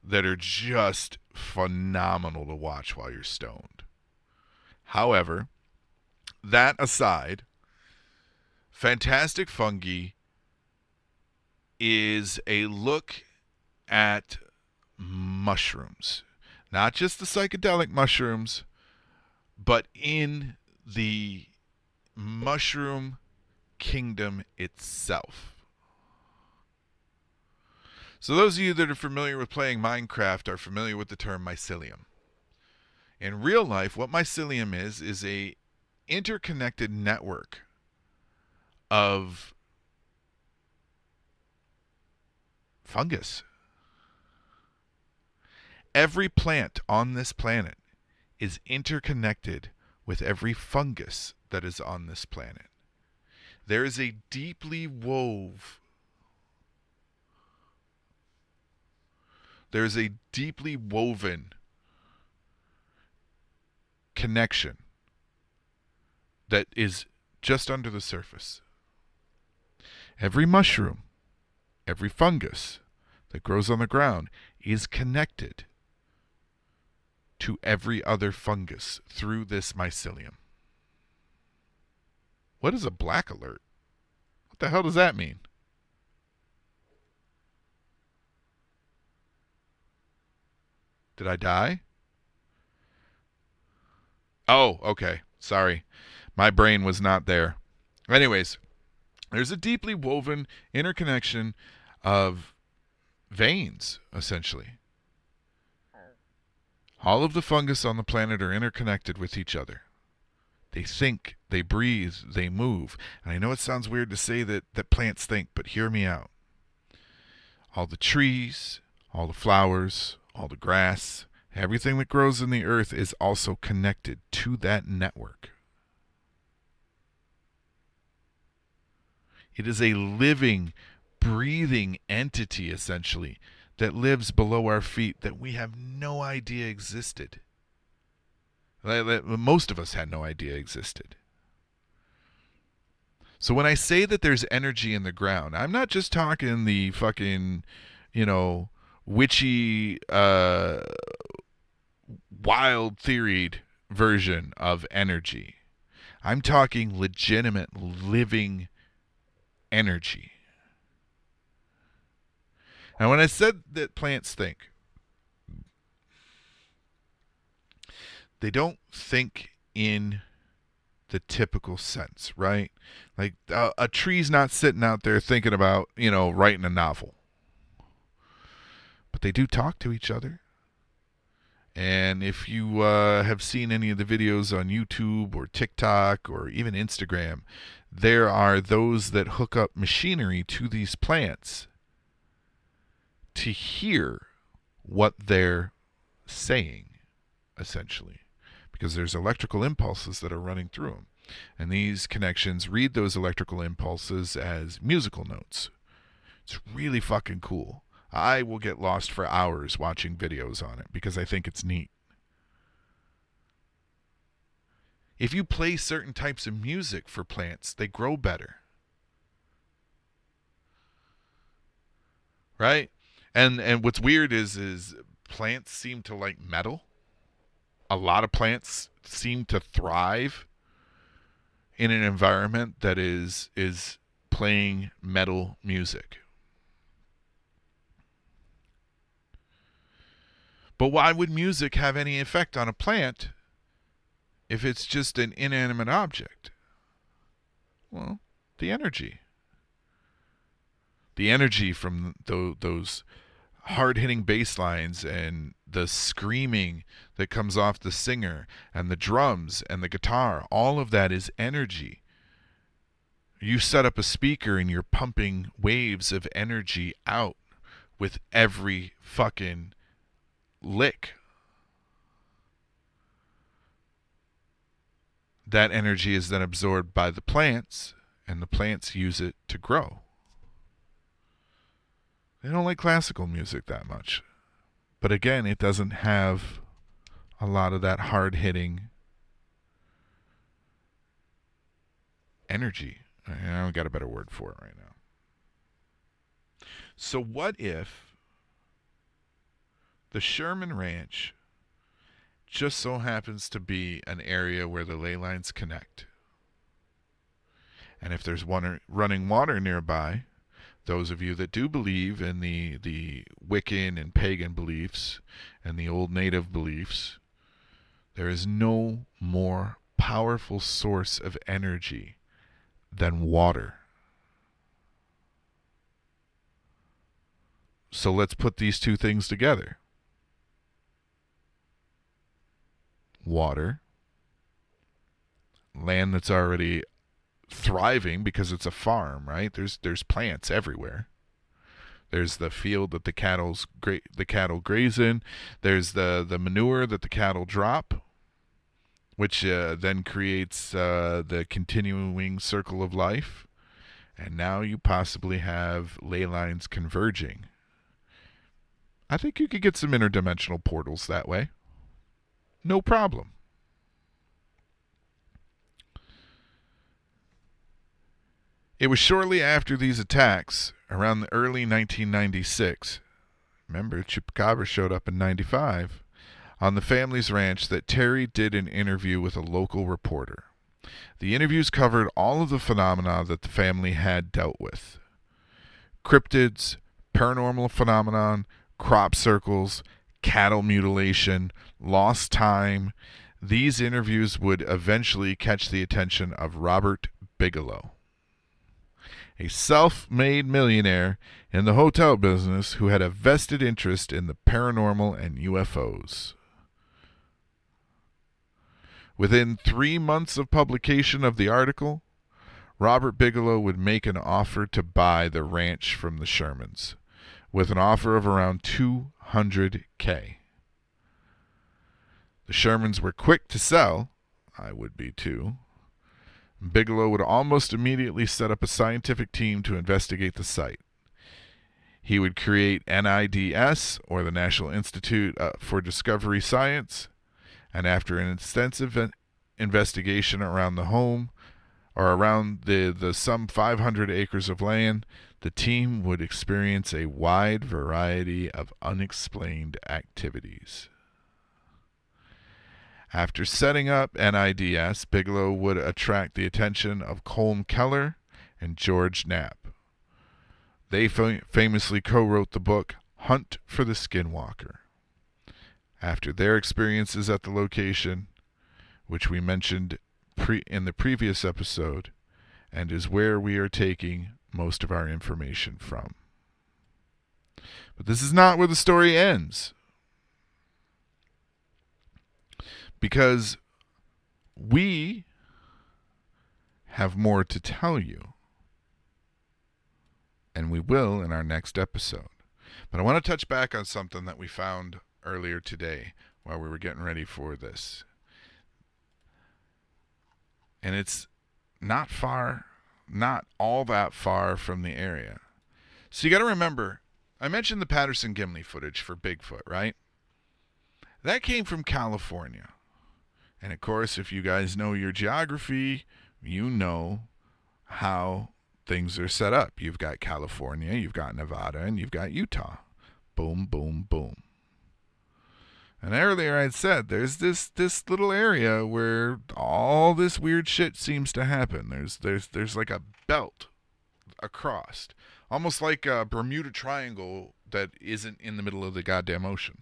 that are just phenomenal to watch while you're stoned. However, that aside, Fantastic Fungi is a look at mushrooms. Not just the psychedelic mushrooms, but in the mushroom kingdom itself. So those of you that are familiar with playing Minecraft are familiar with the term mycelium. In real life, what mycelium is a interconnected network of fungus. Every plant on this planet is interconnected with every fungus that is on this planet. There is a deeply There's a deeply woven connection that is just under the surface. Every mushroom, every fungus that grows on the ground is connected to every other fungus through this mycelium. What is a black alert? What the hell does that mean? Did I die? Oh, okay. Sorry. My brain was not there. Anyways, there's a deeply woven interconnection of veins, essentially. All of the fungus on the planet are interconnected with each other. They think, they breathe, they move. And I know it sounds weird to say that plants think, but hear me out. All the trees, all the flowers, all the grass, everything that grows in the earth is also connected to that network. It is a living, breathing entity, essentially, that lives below our feet that we have no idea existed. Most of us had no idea existed. So when I say that there's energy in the ground, I'm not just talking the fucking, witchy, wild theoried version of energy. I'm talking legitimate, living energy. Now, when I said that plants think, they don't think in the typical sense, right? Like a tree's not sitting out there thinking about, writing a novel. But they do talk to each other. And if you have seen any of the videos on YouTube or TikTok or even Instagram, there are those that hook up machinery to these plants to hear what they're saying, essentially, because there's electrical impulses that are running through them. And these connections read those electrical impulses as musical notes. It's really fucking cool. I will get lost for hours watching videos on it because I think it's neat. If you play certain types of music for plants, they grow better. Right? And what's weird is plants seem to like metal. A lot of plants seem to thrive in an environment that is playing metal music. But why would music have any effect on a plant if it's just an inanimate object? Well, the energy. The energy from those hard-hitting bass lines and the screaming that comes off the singer and the drums and the guitar, all of that is energy. You set up a speaker and you're pumping waves of energy out with every fucking lick. That energy is then absorbed by the plants, and the plants use it to grow. They don't like classical music that much. But again, it doesn't have a lot of that hard-hitting energy. I don't got a better word for it right now. So what if the Sherman Ranch just so happens to be an area where the ley lines connect? And if there's running water nearby, those of you that do believe in the Wiccan and pagan beliefs and the old native beliefs, there is no more powerful source of energy than water. So let's put these two things together. Water, land that's already thriving because it's a farm, right? There's plants everywhere. There's the field that the cattle graze in. There's the manure that the cattle drop, which then creates the continuing circle of life. And now you possibly have ley lines converging. I think you could get some interdimensional portals that way. No problem. It was shortly after these attacks, around the early 1996, remember Chupacabra showed up in 95, on the family's ranch that Terry did an interview with a local reporter. The interviews covered all of the phenomena that the family had dealt with. Cryptids, paranormal phenomenon, crop circles, cattle mutilation, lost time. These interviews would eventually catch the attention of Robert Bigelow, a self-made millionaire in the hotel business who had a vested interest in the paranormal and UFOs. Within 3 months of publication of the article, Robert Bigelow would make an offer to buy the ranch from the Shermans, with an offer of around $200K. The Shermans were quick to sell. I would be too. Bigelow would almost immediately set up a scientific team to investigate the site. He would create NIDS, or the National Institute for Discovery Science, and after an extensive investigation around the home, or around the some 500 acres of land, the team would experience a wide variety of unexplained activities. After setting up NIDS, Bigelow would attract the attention of Colm Keller and George Knapp. They famously co-wrote the book Hunt for the Skinwalker. After their experiences at the location, which we mentioned in the previous episode, and is where we are taking most of our information from. But this is not where the story ends, because we have more to tell you, and we will in our next episode. But I want to touch back on something that we found earlier today while we were getting ready for this. And it's not all that far from the area. So you got to remember, I mentioned the Patterson-Gimli footage for Bigfoot, right? That came from California. And of course, if you guys know your geography, you know how things are set up. You've got California, you've got Nevada, and you've got Utah. Boom, boom, boom. And earlier I said there's this little area where all this weird shit seems to happen. There's like a belt across, almost like a Bermuda Triangle that isn't in the middle of the goddamn ocean.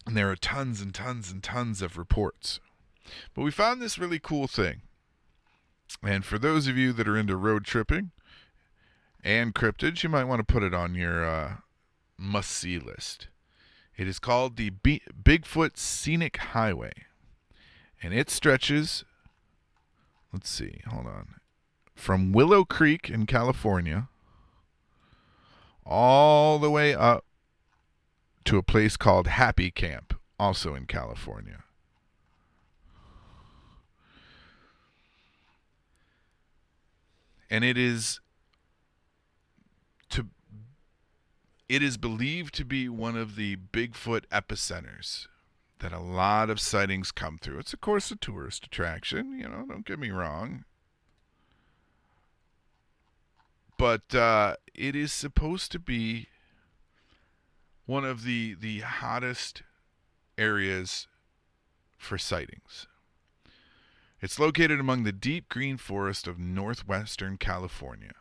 And there are tons and tons and tons of reports. But we found this really cool thing. And for those of you that are into road tripping and cryptids, you might want to put it on your must-see list. It is called the Bigfoot Scenic Highway. And it stretches, let's see, hold on, from Willow Creek in California all the way up to a place called Happy Camp, also in California. And it is believed to be one of the Bigfoot epicenters that a lot of sightings come through. It's, of course, a tourist attraction, don't get me wrong. But it is supposed to be one of the hottest areas for sightings. It's located among the deep green forest of northwestern California.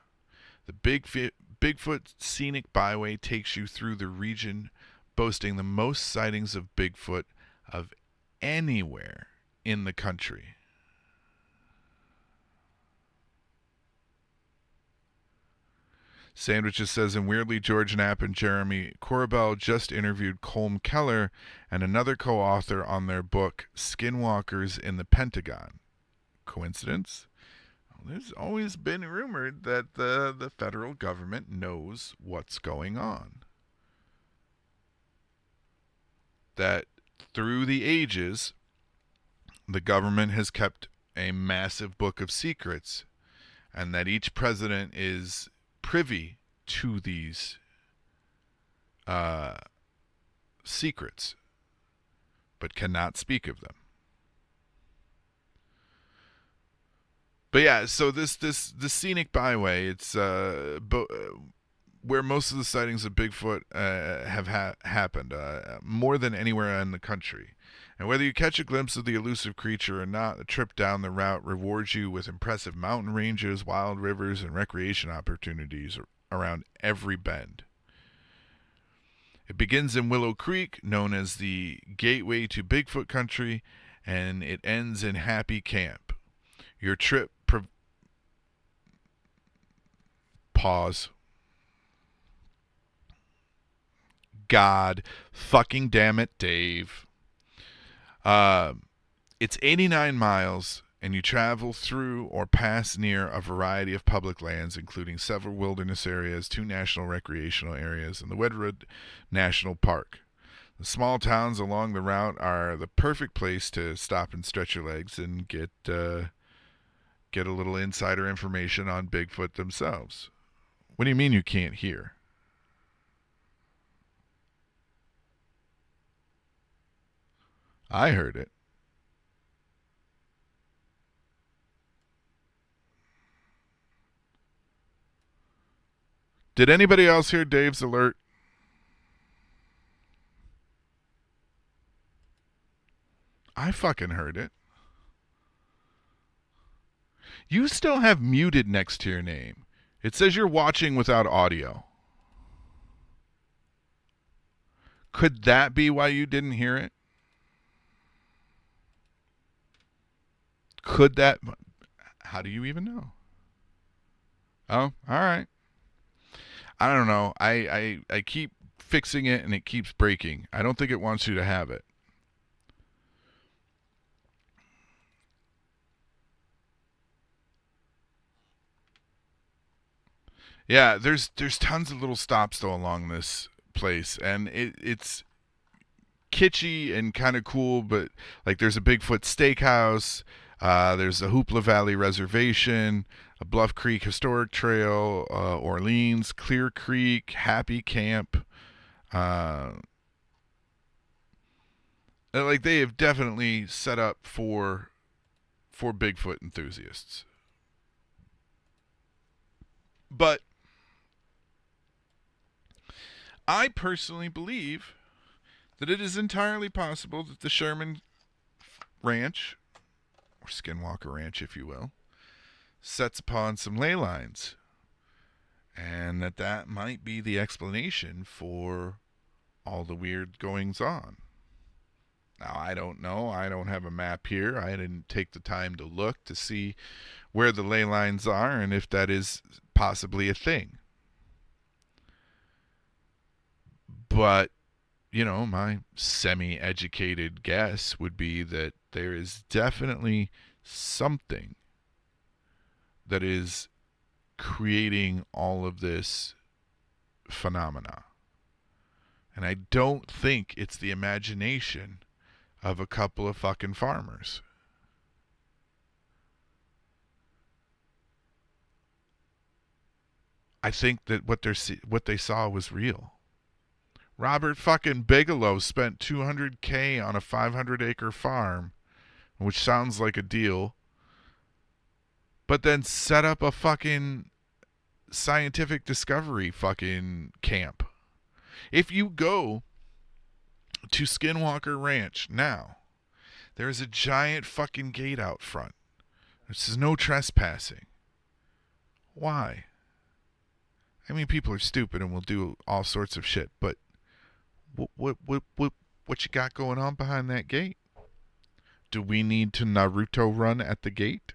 The Bigfoot Scenic Byway takes you through the region, boasting the most sightings of Bigfoot of anywhere in the country. Sandwiches says, and weirdly, George Knapp and Jeremy Corbell just interviewed Colm Keller and another co-author on their book, Skinwalkers in the Pentagon. Coincidence? Well, there's always been rumored that the federal government knows what's going on. That through the ages, the government has kept a massive book of secrets, and that each president is privy to these secrets, but cannot speak of them. But yeah, so this scenic byway, it's where most of the sightings of Bigfoot have happened, more than anywhere in the country. And whether you catch a glimpse of the elusive creature or not, a trip down the route rewards you with impressive mountain ranges, wild rivers, and recreation opportunities around every bend. It begins in Willow Creek, known as the gateway to Bigfoot country, and it ends in Happy Camp. Your trip pause. God fucking damn it, Dave. It's 89 miles, and you travel through or pass near a variety of public lands, including several wilderness areas, 2 national recreational areas, and the Wedgwood National Park. The small towns along the route are the perfect place to stop and stretch your legs and get a little insider information on Bigfoot themselves. What do you mean you can't hear? I heard it. Did anybody else hear Dave's alert? I fucking heard it. You still have muted next to your name. It says you're watching without audio. Could that be why you didn't hear it? Could that... How do you even know? Oh, all right. I don't know. I keep fixing it and it keeps breaking. I don't think it wants you to have it. Yeah, there's tons of little stops though along this place, and it's kitschy and kind of cool, but like there's a Bigfoot steakhouse, there's a Hoopla Valley Reservation, a Bluff Creek Historic Trail, Orleans, Clear Creek, Happy Camp. Like they have definitely set up for Bigfoot enthusiasts. But I personally believe that it is entirely possible that the Sherman Ranch, or Skinwalker Ranch, if you will, sets upon some ley lines, and that might be the explanation for all the weird goings-on. Now, I don't know. I don't have a map here. I didn't take the time to look to see where the ley lines are and if that is possibly a thing. But, you know, my semi-educated guess would be that there is definitely something that is creating all of this phenomena. And I don't think it's the imagination of a couple of fucking farmers. I think that what they saw was real. Robert fucking Bigelow spent $200K on a 500-acre farm, which sounds like a deal, but then set up a fucking scientific discovery fucking camp. If you go to Skinwalker Ranch now, there is a giant fucking gate out front. It says no trespassing. Why? I mean, people are stupid and will do all sorts of shit, but what you got going on behind that gate? Do we need to Naruto run at the gate?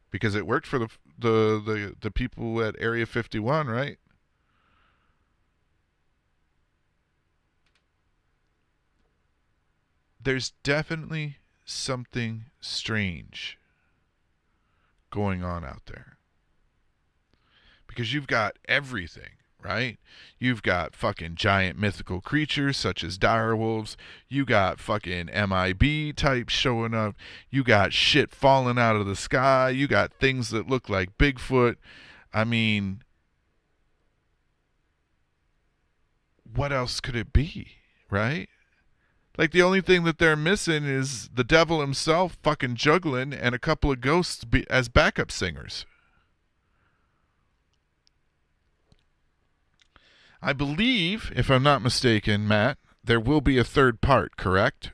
Because it worked for the people at Area 51, right? There's definitely something strange going on out there. Because you've got everything, right? You've got fucking giant mythical creatures such as direwolves. You got fucking MIB types showing up. You got shit falling out of the sky. You got things that look like Bigfoot. I mean, what else could it be, right? Like, the only thing that they're missing is the devil himself fucking juggling and a couple of ghosts as backup singers. I believe, if I'm not mistaken, Matt, there will be a third part, correct?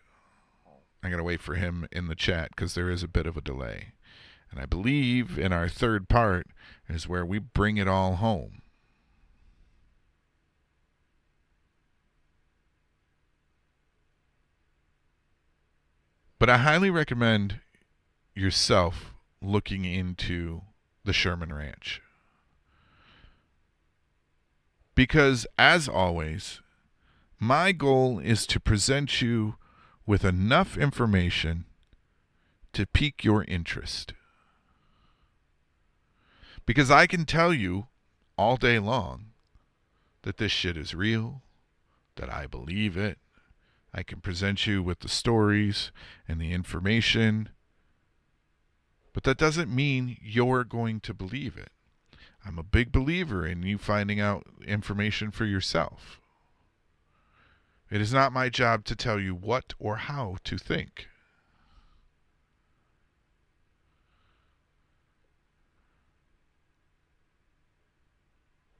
I'm going to wait for him in the chat because there is a bit of a delay. And I believe in our third part is where we bring it all home. But I highly recommend yourself looking into the Sherman Ranch. Because, as always, my goal is to present you with enough information to pique your interest. Because I can tell you all day long that this shit is real, that I believe it. I can present you with the stories and the information, but that doesn't mean you're going to believe it. I'm a big believer in you finding out information for yourself. It is not my job to tell you what or how to think.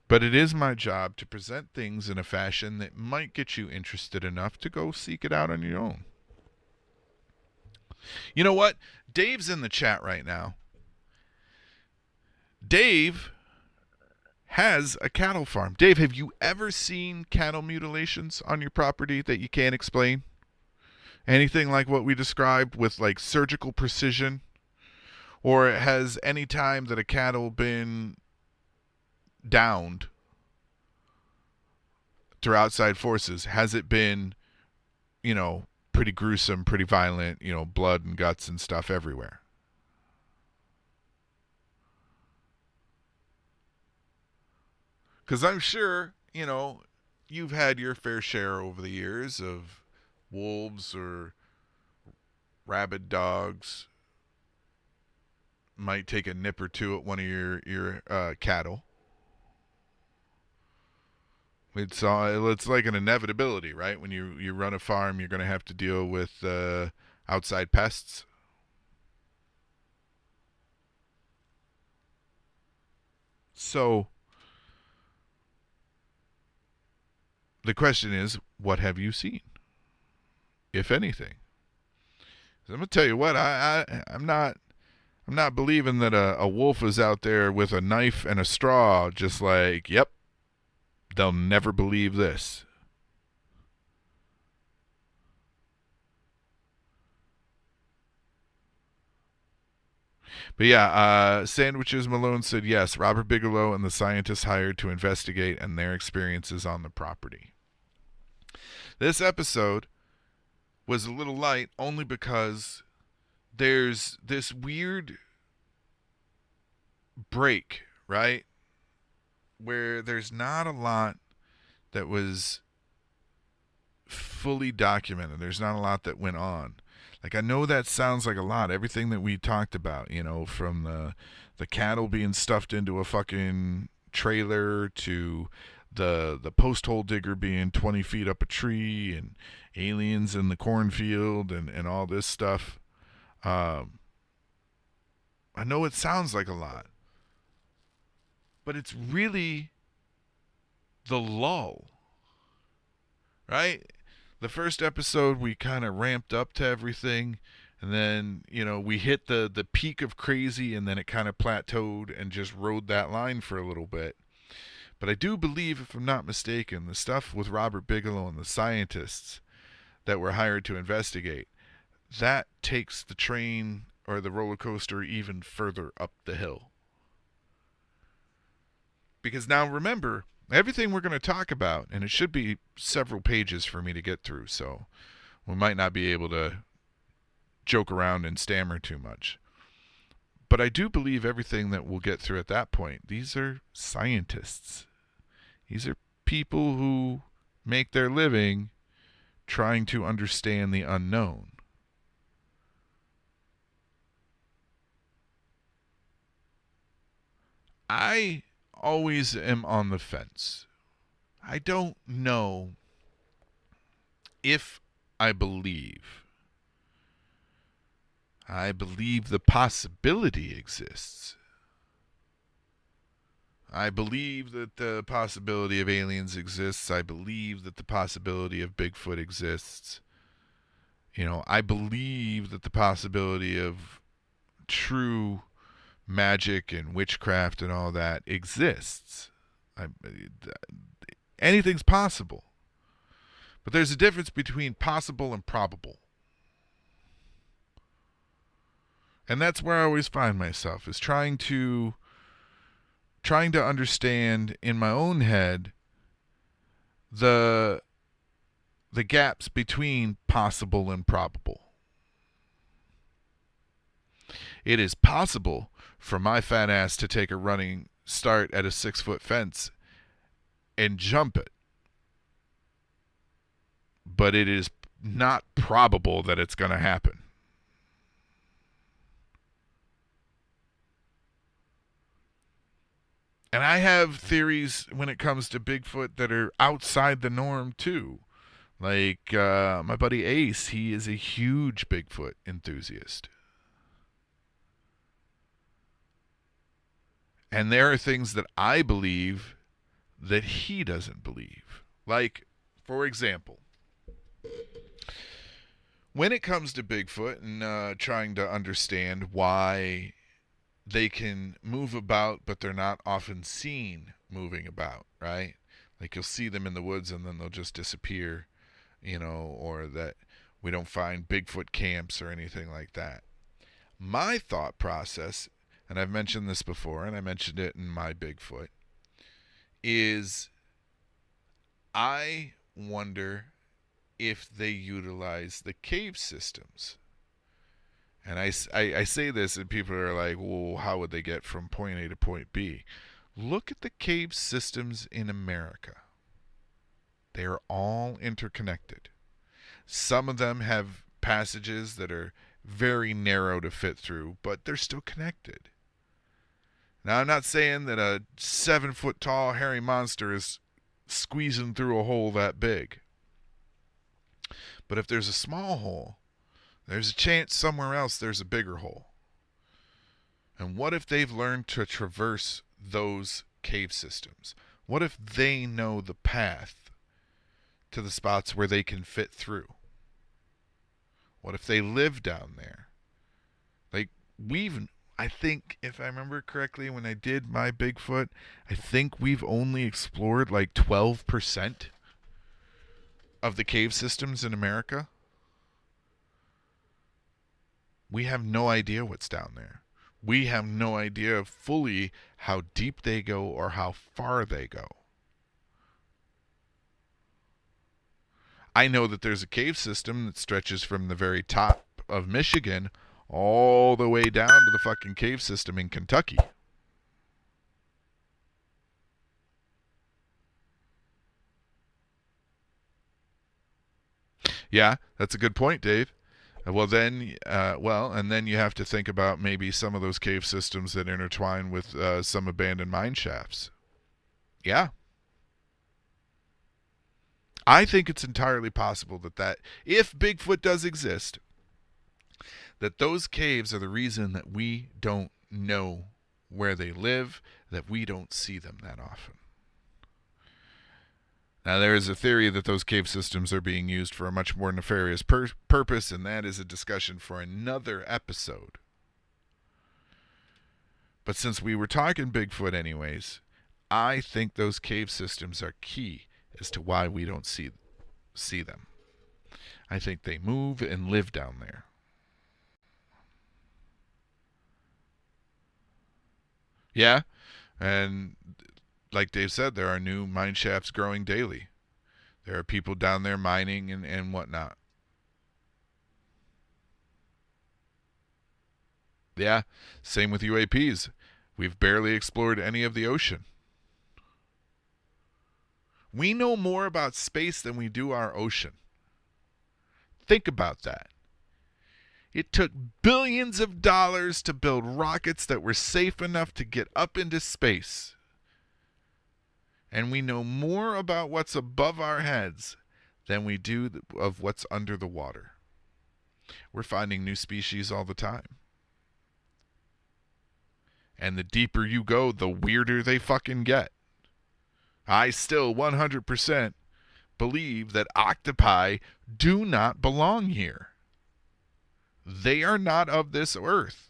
But it is my job to present things in a fashion that might get you interested enough to go seek it out on your own. You know what? Dave's in the chat right now. Dave has a cattle farm. Dave, have you ever seen cattle mutilations on your property that you can't explain? Anything like what we described with like surgical precision? Or has any time that a cattle been downed through outside forces, has it been, pretty gruesome, pretty violent, blood and guts and stuff everywhere? Because I'm sure, you've had your fair share over the years of wolves or rabid dogs might take a nip or two at one of your cattle. It's like an inevitability, right? When you run a farm, you're going to have to deal with outside pests. So the question is, what have you seen, if anything? I'm going to tell you what, I'm not believing that a wolf is out there with a knife and a straw, just like, yep, they'll never believe this. But yeah, Sandwiches Malone said yes, Robert Bigelow and the scientists hired to investigate and their experiences on the property. This episode was a little light only because there's this weird break, right? Where there's not a lot that was fully documented. There's not a lot that went on. Like, I know that sounds like a lot. Everything that we talked about, from the cattle being stuffed into a fucking trailer to the post hole digger being 20 feet up a tree and aliens in the cornfield and all this stuff. I know it sounds like a lot, but it's really the lull, right? The first episode, we kind of ramped up to everything, and then, we hit the peak of crazy, and then it kind of plateaued and just rode that line for a little bit. But I do believe, if I'm not mistaken, the stuff with Robert Bigelow and the scientists that were hired to investigate, that takes the train or the roller coaster even further up the hill. Because now remember, everything we're going to talk about, and it should be several pages for me to get through, so we might not be able to joke around and stammer too much. But I do believe everything that we'll get through at that point. These are scientists. These are people who make their living trying to understand the unknown. I always am on the fence. I don't know if I believe. I believe the possibility exists. I believe that the possibility of aliens exists. I believe that the possibility of Bigfoot exists. I believe that the possibility of true magic and witchcraft and all that exists. Anything's possible. But there's a difference between possible and probable. And that's where I always find myself, is trying to understand in my own head the gaps between possible and probable. It is possible for my fat ass to take a running start at a 6-foot fence and jump it. But it is not probable that it's going to happen. And I have theories when it comes to Bigfoot that are outside the norm too. Like my buddy Ace, he is a huge Bigfoot enthusiast. And there are things that I believe that he doesn't believe. Like, for example, when it comes to Bigfoot and trying to understand why they can move about, but they're not often seen moving about, right? Like you'll see them in the woods and then they'll just disappear, or that we don't find Bigfoot camps or anything like that. My thought process, and I've mentioned this before, and I mentioned it in my Bigfoot, is I wonder if they utilize the cave systems. And I say this and people are like, well, how would they get from point A to point B? Look at the cave systems in America. They are all interconnected. Some of them have passages that are very narrow to fit through, but they're still connected. Now, I'm not saying that a 7-foot tall hairy monster is squeezing through a hole that big. But if there's a small hole, there's a chance somewhere else there's a bigger hole. And what if they've learned to traverse those cave systems? What if they know the path to the spots where they can fit through? What if they live down there? Like, I think, if I remember correctly, when I did my Bigfoot, I think we've only explored like 12% of the cave systems in America. We have no idea what's down there. We have no idea fully how deep they go or how far they go. I know that there's a cave system that stretches from the very top of Michigan all the way down to the fucking cave system in Kentucky. Yeah, that's a good point, Dave. And then you have to think about maybe some of those cave systems that intertwine with some abandoned mine shafts. Yeah. I think it's entirely possible that if Bigfoot does exist, that those caves are the reason that we don't know where they live, that we don't see them that often. Now, there is a theory that those cave systems are being used for a much more nefarious purpose, and that is a discussion for another episode. But since we were talking Bigfoot anyways, I think those cave systems are key as to why we don't see them. I think they move and live down there. Yeah, and like Dave said, there are new mine shafts growing daily. There are people down there mining and whatnot. Yeah, same with UAPs. We've barely explored any of the ocean. We know more about space than we do our ocean. Think about that. It took billions of dollars to build rockets that were safe enough to get up into space. And we know more about what's above our heads than we do of what's under the water. We're finding new species all the time. And the deeper you go, the weirder they fucking get. I still 100% believe that octopi do not belong here. They are not of this earth.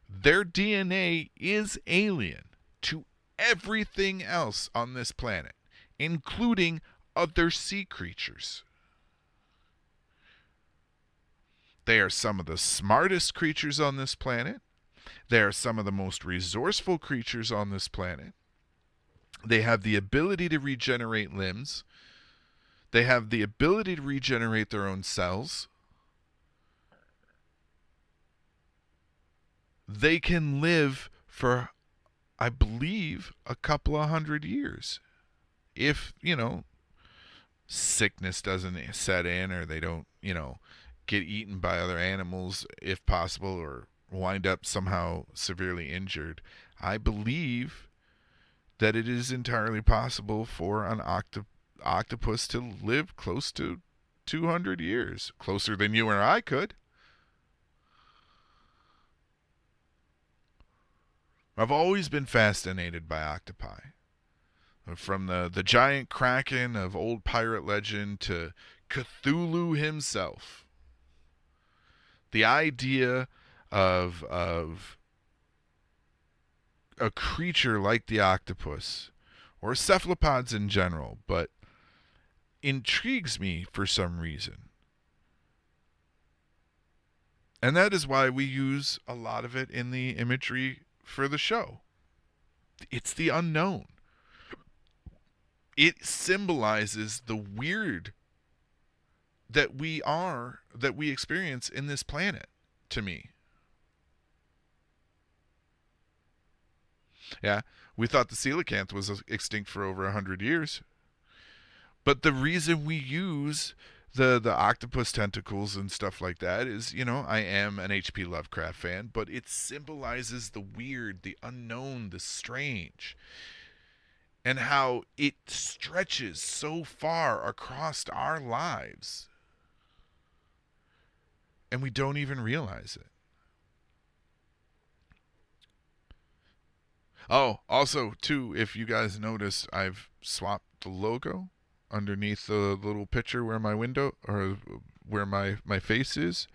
Their DNA is alien to everything else on this planet, including other sea creatures. They are some of the smartest creatures on this planet. They are some of the most resourceful creatures on this planet. They have the ability to regenerate limbs. They have the ability to regenerate their own cells. They can live for, I believe, a couple of 100 years. If, sickness doesn't set in, or they don't, get eaten by other animals, if possible, or wind up somehow severely injured. I believe that it is entirely possible for an octopus to live close to 200 years. Closer than you or I could. I've always been fascinated by octopi. From the giant kraken of old pirate legend to Cthulhu himself. The idea of a creature like the octopus, or cephalopods in general, but intrigues me for some reason. And that is why we use a lot of it in the imagery for the show. It's the unknown. It symbolizes the weird that we experience in this planet, to me. Yeah, we thought the coelacanth was extinct for over 100 years. But the reason we use the octopus tentacles and stuff like that is, I am an H.P. Lovecraft fan, but it symbolizes the weird, the unknown, the strange. And how it stretches so far across our lives. And we don't even realize it. Oh, also, too, if you guys noticed, I've swapped the logo underneath the little picture where my window, or where my face is.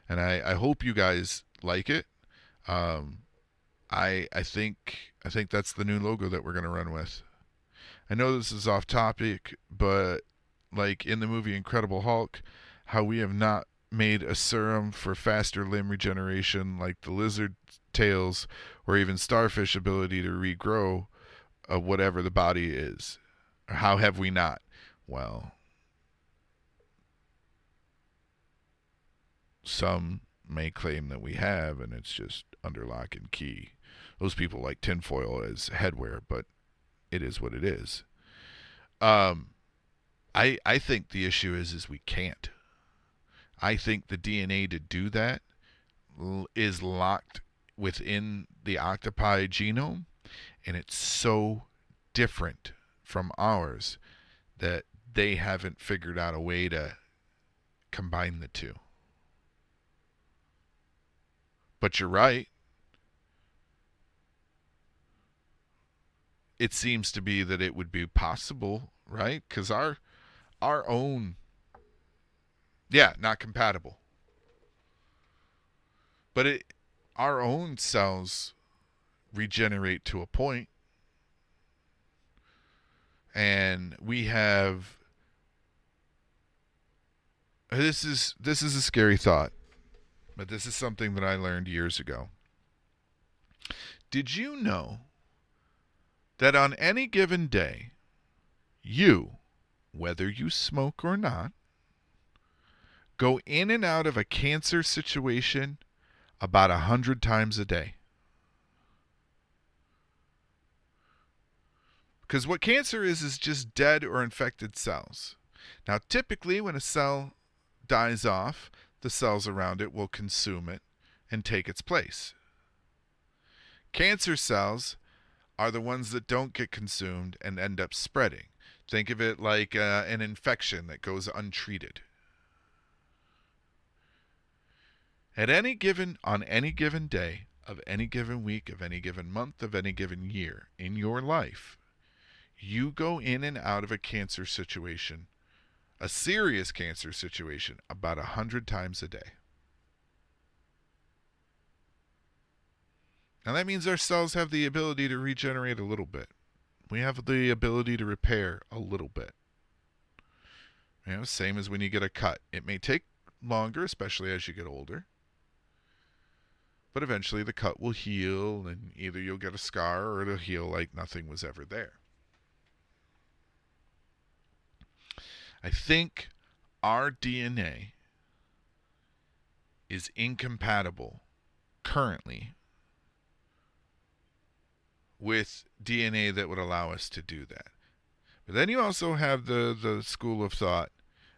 And I hope you guys like it. I think that's the new logo that we're going to run with. I know this is off topic, but like in the movie Incredible Hulk, how we have not made a serum for faster limb regeneration like the lizard tails or even starfish ability to regrow whatever the body is. How have we not? Well, some may claim that we have, and it's just under lock and key. Those people like tinfoil as headwear, but it is what it is. I think the issue is we can't. I think the DNA to do that is locked within the octopi genome, and it's so different from ours that they haven't figured out a way to combine the two. But you're right. It seems to be that it would be possible, right? Because our own, not compatible. But our own cells regenerate to a point. And we have, this is a scary thought, but this is something that I learned years ago. Did you know that on any given day, you, whether you smoke or not, go in and out of a cancer situation about 100 times a day? Because what cancer is just dead or infected cells. Now, typically when a cell dies off, the cells around it will consume it and take its place. Cancer cells are the ones that don't get consumed and end up spreading. Think of it like an infection that goes untreated. On any given day of any given week, of any given month, of any given year in your life, you go in and out of a cancer situation, a serious cancer situation, about 100 times a day. Now that means our cells have the ability to regenerate a little bit. We have the ability to repair a little bit. Same as when you get a cut. It may take longer, especially as you get older. But eventually the cut will heal, and either you'll get a scar or it'll heal like nothing was ever there. I think our DNA is incompatible currently with DNA that would allow us to do that. But then you also have the school of thought,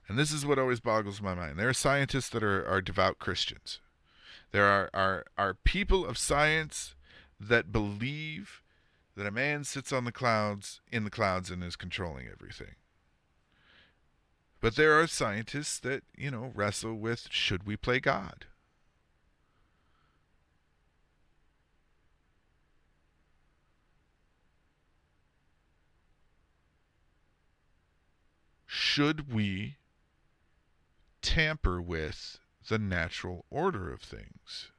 and this is what always boggles my mind. There are scientists that are devout Christians. There are people of science that believe that a man sits on the clouds, in the clouds, and is controlling everything. But there are scientists that, wrestle with, should we play God? Should we tamper with the natural order of things?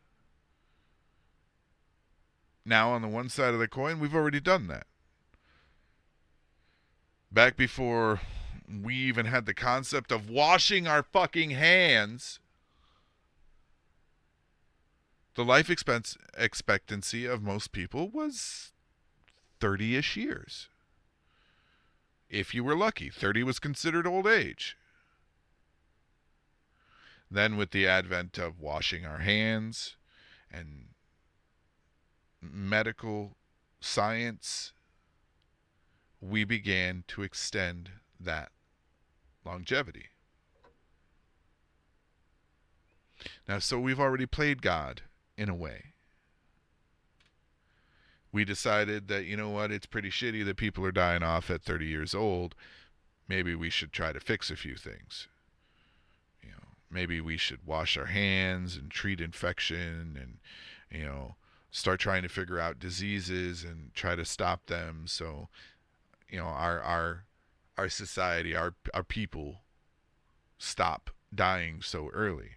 Now, on the one side of the coin, we've already done that. Back before we even had the concept of washing our fucking hands, the life expectancy of most people was 30-ish years. If you were lucky, 30 was considered old age. Then with the advent of washing our hands and medical science, we began to extend that longevity. Now, so we've already played God in a way. We decided that, it's pretty shitty that people are dying off at 30 years old. Maybe we should try to fix a few things. Maybe we should wash our hands and treat infection and, start trying to figure out diseases and try to stop them. So, our society, our people stop dying so early.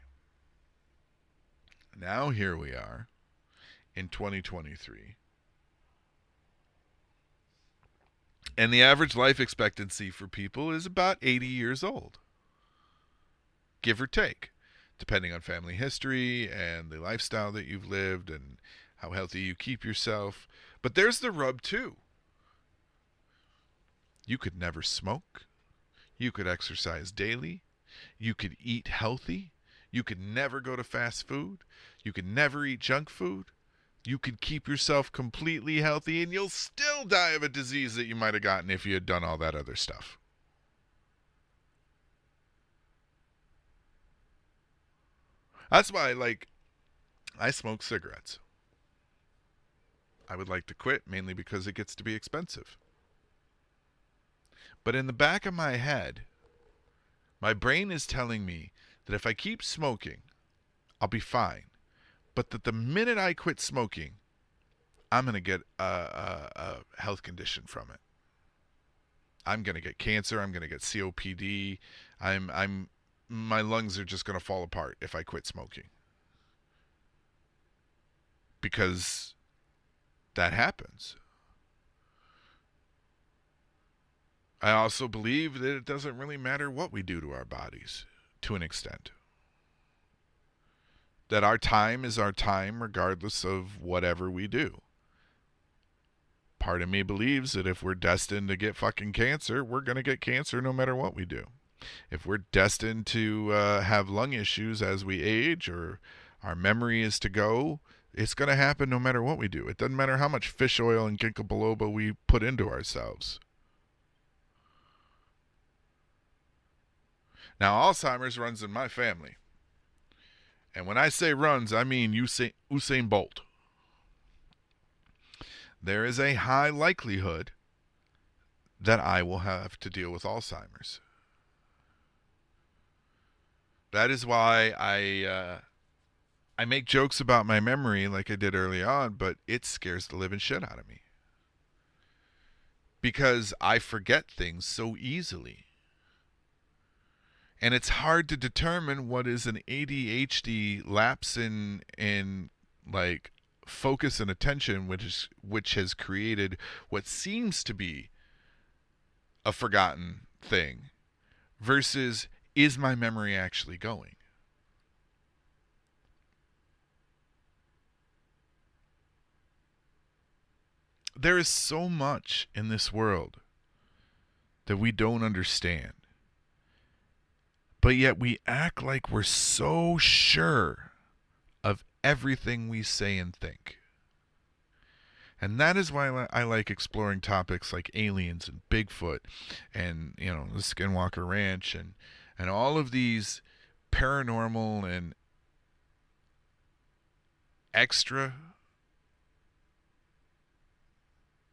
Now here we are in 2023. And the average life expectancy for people is about 80 years old. Give or take, depending on family history and the lifestyle that you've lived and how healthy you keep yourself. But there's the rub too. You could never smoke. You could exercise daily. You could eat healthy. You could never go to fast food. You could never eat junk food. You could keep yourself completely healthy, and you'll still die of a disease that you might have gotten if you had done all that other stuff. That's why, I smoke cigarettes. I would like to quit, mainly because it gets to be expensive. But in the back of my head, my brain is telling me that if I keep smoking, I'll be fine. But that the minute I quit smoking, I'm going to get a health condition from it. I'm going to get cancer. I'm going to get COPD. My lungs are just going to fall apart if I quit smoking. Because that happens. I also believe that it doesn't really matter what we do to our bodies, to an extent. That our time is our time regardless of whatever we do. Part of me believes that if we're destined to get fucking cancer, we're going to get cancer no matter what we do. If we're destined to have lung issues as we age, or our memory is to go, it's going to happen no matter what we do. It doesn't matter how much fish oil and ginkgo biloba we put into ourselves. Now, Alzheimer's runs in my family. And when I say runs, I mean Usain Bolt. there is a high likelihood that I will have to deal with Alzheimer's. That is why I make jokes about my memory like I did early on, but it scares the living shit out of me. Because I forget things so easily. And it's hard to determine what is an ADHD lapse in like focus and attention, which has created what seems to be a forgotten thing, versus is my memory actually going? There is so much in this world that we don't understand. But yet we act like we're so sure of everything we say and think. And that is why I like exploring topics like aliens and Bigfoot and, the Skinwalker Ranch and all of these paranormal and extra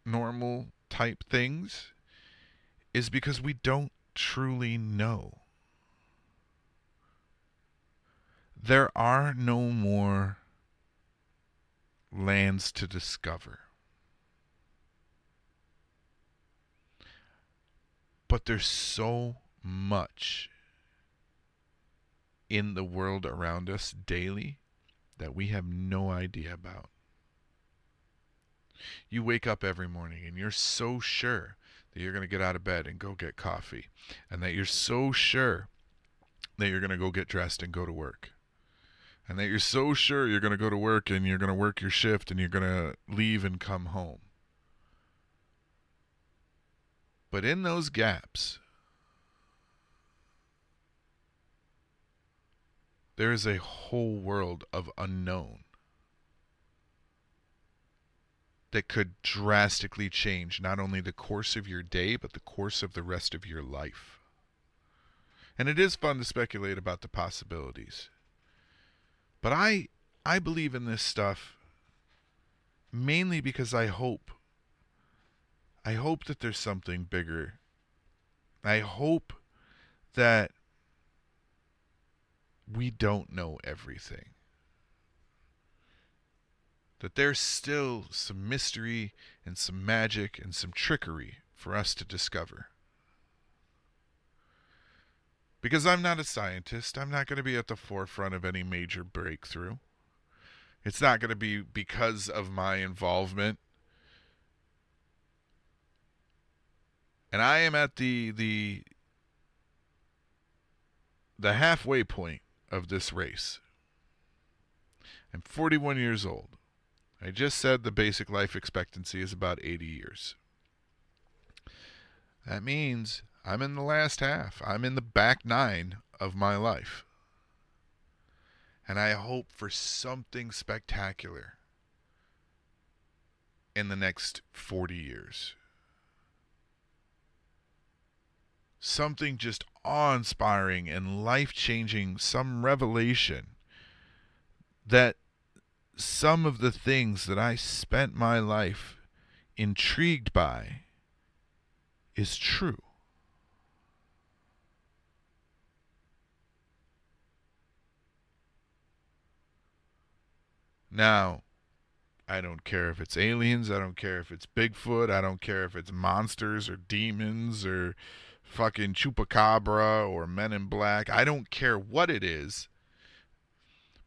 normal type things, is because we don't truly know. There are no more lands to discover. But there's so much in the world around us daily that we have no idea about. You wake up every morning and you're so sure that you're going to get out of bed and go get coffee, and that you're so sure that you're going to go get dressed and go to work, and that you're so sure you're going to go to work and you're going to work your shift and you're going to leave and come home. But in those gaps, there is a whole world of unknown that could drastically change not only the course of your day, but the course of the rest of your life. And it is fun to speculate about the possibilities. But I believe in this stuff mainly because I hope that there's something bigger. I hope that we don't know everything. That there's still some mystery and some magic and some trickery for us to discover. Because I'm not a scientist. I'm not going to be at the forefront of any major breakthrough. It's not going to be because of my involvement. And I am at the halfway point of this race. I'm 41 years old. I just said the basic life expectancy is about 80 years. That means I'm in the last half. I'm in the back 9 of my life. And I hope for something spectacular in the next 40 years. Something just awe-inspiring and life-changing, some revelation that some of the things that I spent my life intrigued by is true. Now, I don't care if it's aliens, I don't care if it's Bigfoot, I don't care if it's monsters or demons or fucking chupacabra or Men in Black. I don't care what it is.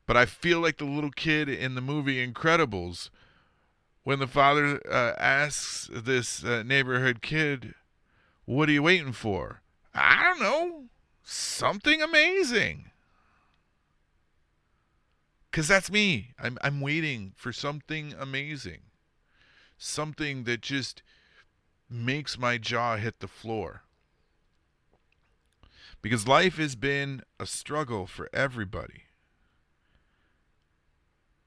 But I feel like the little kid in the movie Incredibles when the father asks this neighborhood kid, "What are you waiting for?" "I don't know. Something amazing." Because that's me. I'm waiting for something amazing. Something that just makes my jaw hit the floor. Because life has been a struggle for everybody.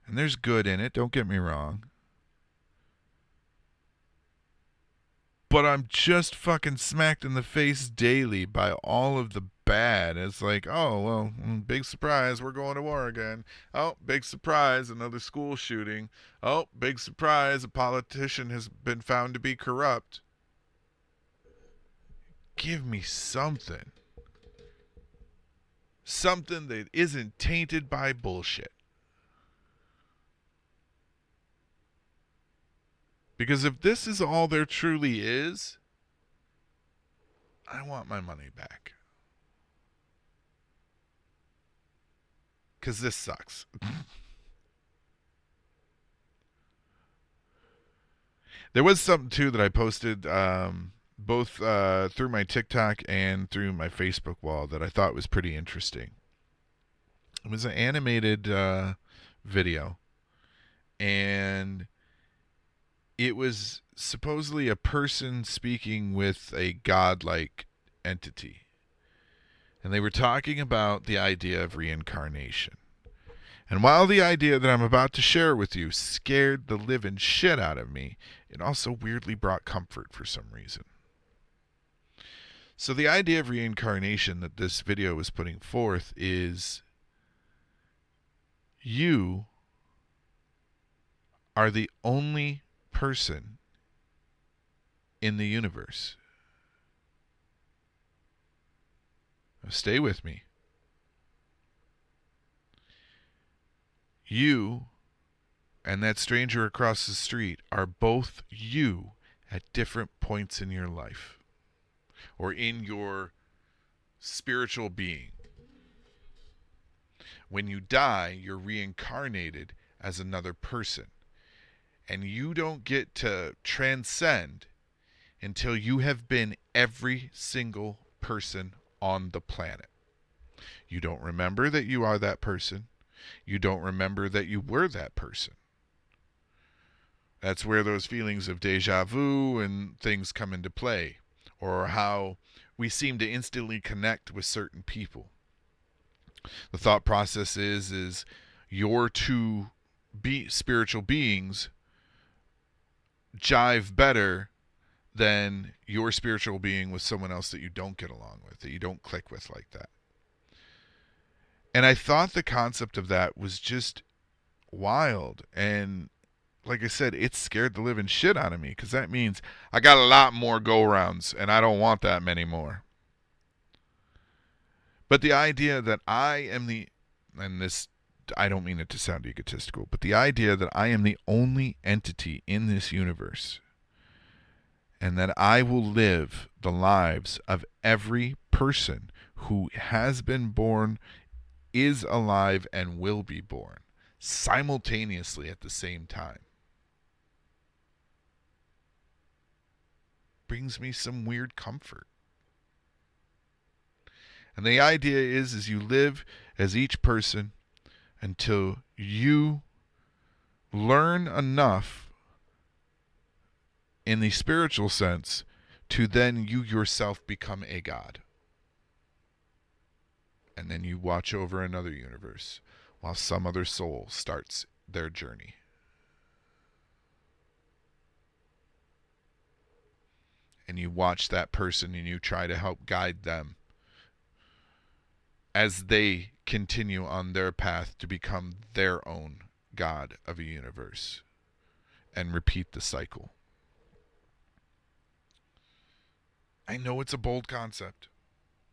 And there's good in it, don't get me wrong. but I'm just fucking smacked in the face daily by all of the bad. It's like, oh, well, big surprise, we're going to war again. Oh, big surprise, another school shooting. Oh, big surprise, a politician has been found to be corrupt. Give me something. Something that isn't tainted by bullshit. Because if this is all there truly is, I want my money back. Because this sucks. There was something, too, that I posted both through my TikTok and through my Facebook wall that I thought was pretty interesting. It was an animated video. And it was supposedly a person speaking with a godlike entity. And they were talking about the idea of reincarnation. And while the idea that I'm about to share with you scared the living shit out of me, it also weirdly brought comfort for some reason. So the idea of reincarnation that this video was putting forth is you are the only person in the universe. Now stay with me. You and that stranger across the street are both you at different points in your life or in your spiritual being. When you die, you're reincarnated as another person. And you don't get to transcend until you have been every single person on the planet. You don't remember that you are that person. You don't remember that you were that person. That's where those feelings of deja vu and things come into play, or how we seem to instantly connect with certain people. The thought process is your two spiritual beings jive better than your spiritual being with someone else that you don't get along with, that you don't click with like that. And I thought the concept of that was just wild. And like I said, it scared the living shit out of me, because that means I got a lot more go-rounds, and I don't want that many more. But the idea that I am and this, I don't mean it to sound egotistical, but the idea that I am the only entity in this universe, and that I will live the lives of every person who has been born, is alive, and will be born simultaneously at the same time, brings me some weird comfort. And the idea is you live as each person until you learn enough in the spiritual sense to then you yourself become a god. And then you watch over another universe while some other soul starts their journey. And you watch that person and you try to help guide them as they continue on their path to become their own god of a universe and repeat the cycle. I know it's a bold concept.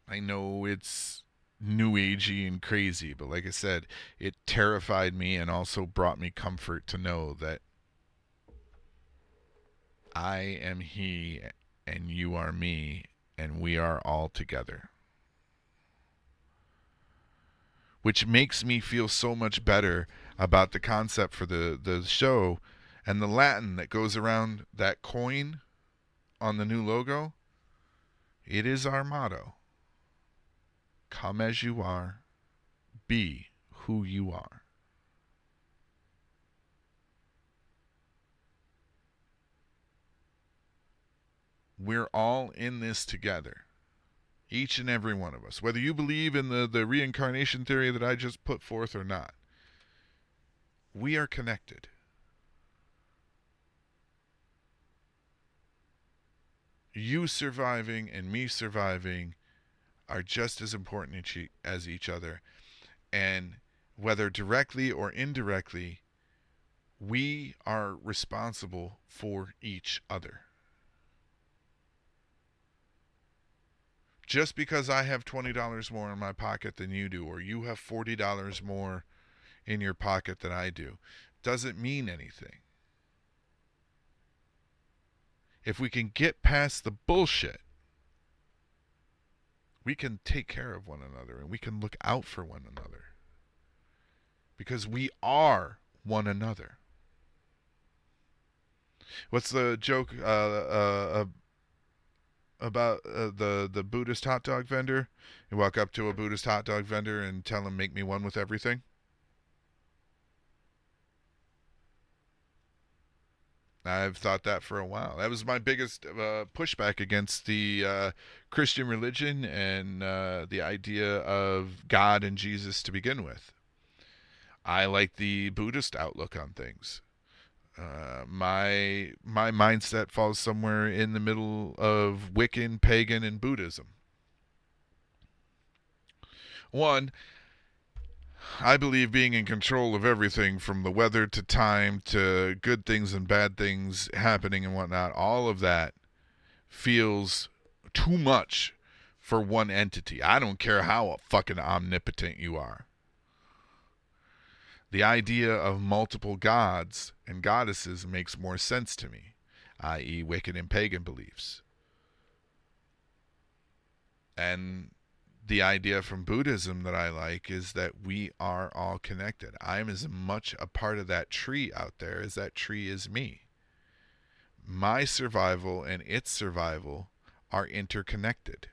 I know it's new agey and crazy, but like I said, it terrified me and also brought me comfort to know that I am he and you are me and we are all together. Which makes me feel so much better about the concept for the show, and the Latin that goes around that coin on the new logo. It is our motto. Come as you are, be who you are. We're all in this together. Each and every one of us. Whether you believe in the reincarnation theory that I just put forth or not. We are connected. You surviving and me surviving are just as important as each other. And whether directly or indirectly, we are responsible for each other. Just because I have $20 more in my pocket than you do, or you have $40 more in your pocket than I do, doesn't mean anything. If we can get past the bullshit, we can take care of one another and we can look out for one another. Because we are one another. What's the joke about the Buddhist hot dog vendor? You walk up to a Buddhist hot dog vendor and tell him, make me one with everything. I've thought that for a while. That was my biggest pushback against the Christian religion and the idea of God and Jesus to begin with. I like the Buddhist outlook on things. My mindset falls somewhere in the middle of Wiccan, pagan, and Buddhism. One, I believe being in control of everything from the weather to time to good things and bad things happening and whatnot, all of that feels too much for one entity. I don't care how fucking omnipotent you are. The idea of multiple gods and goddesses makes more sense to me, i.e. Wiccan and pagan beliefs. And the idea from Buddhism that I like is that we are all connected. I'm as much a part of that tree out there as that tree is me. My survival and its survival are interconnected.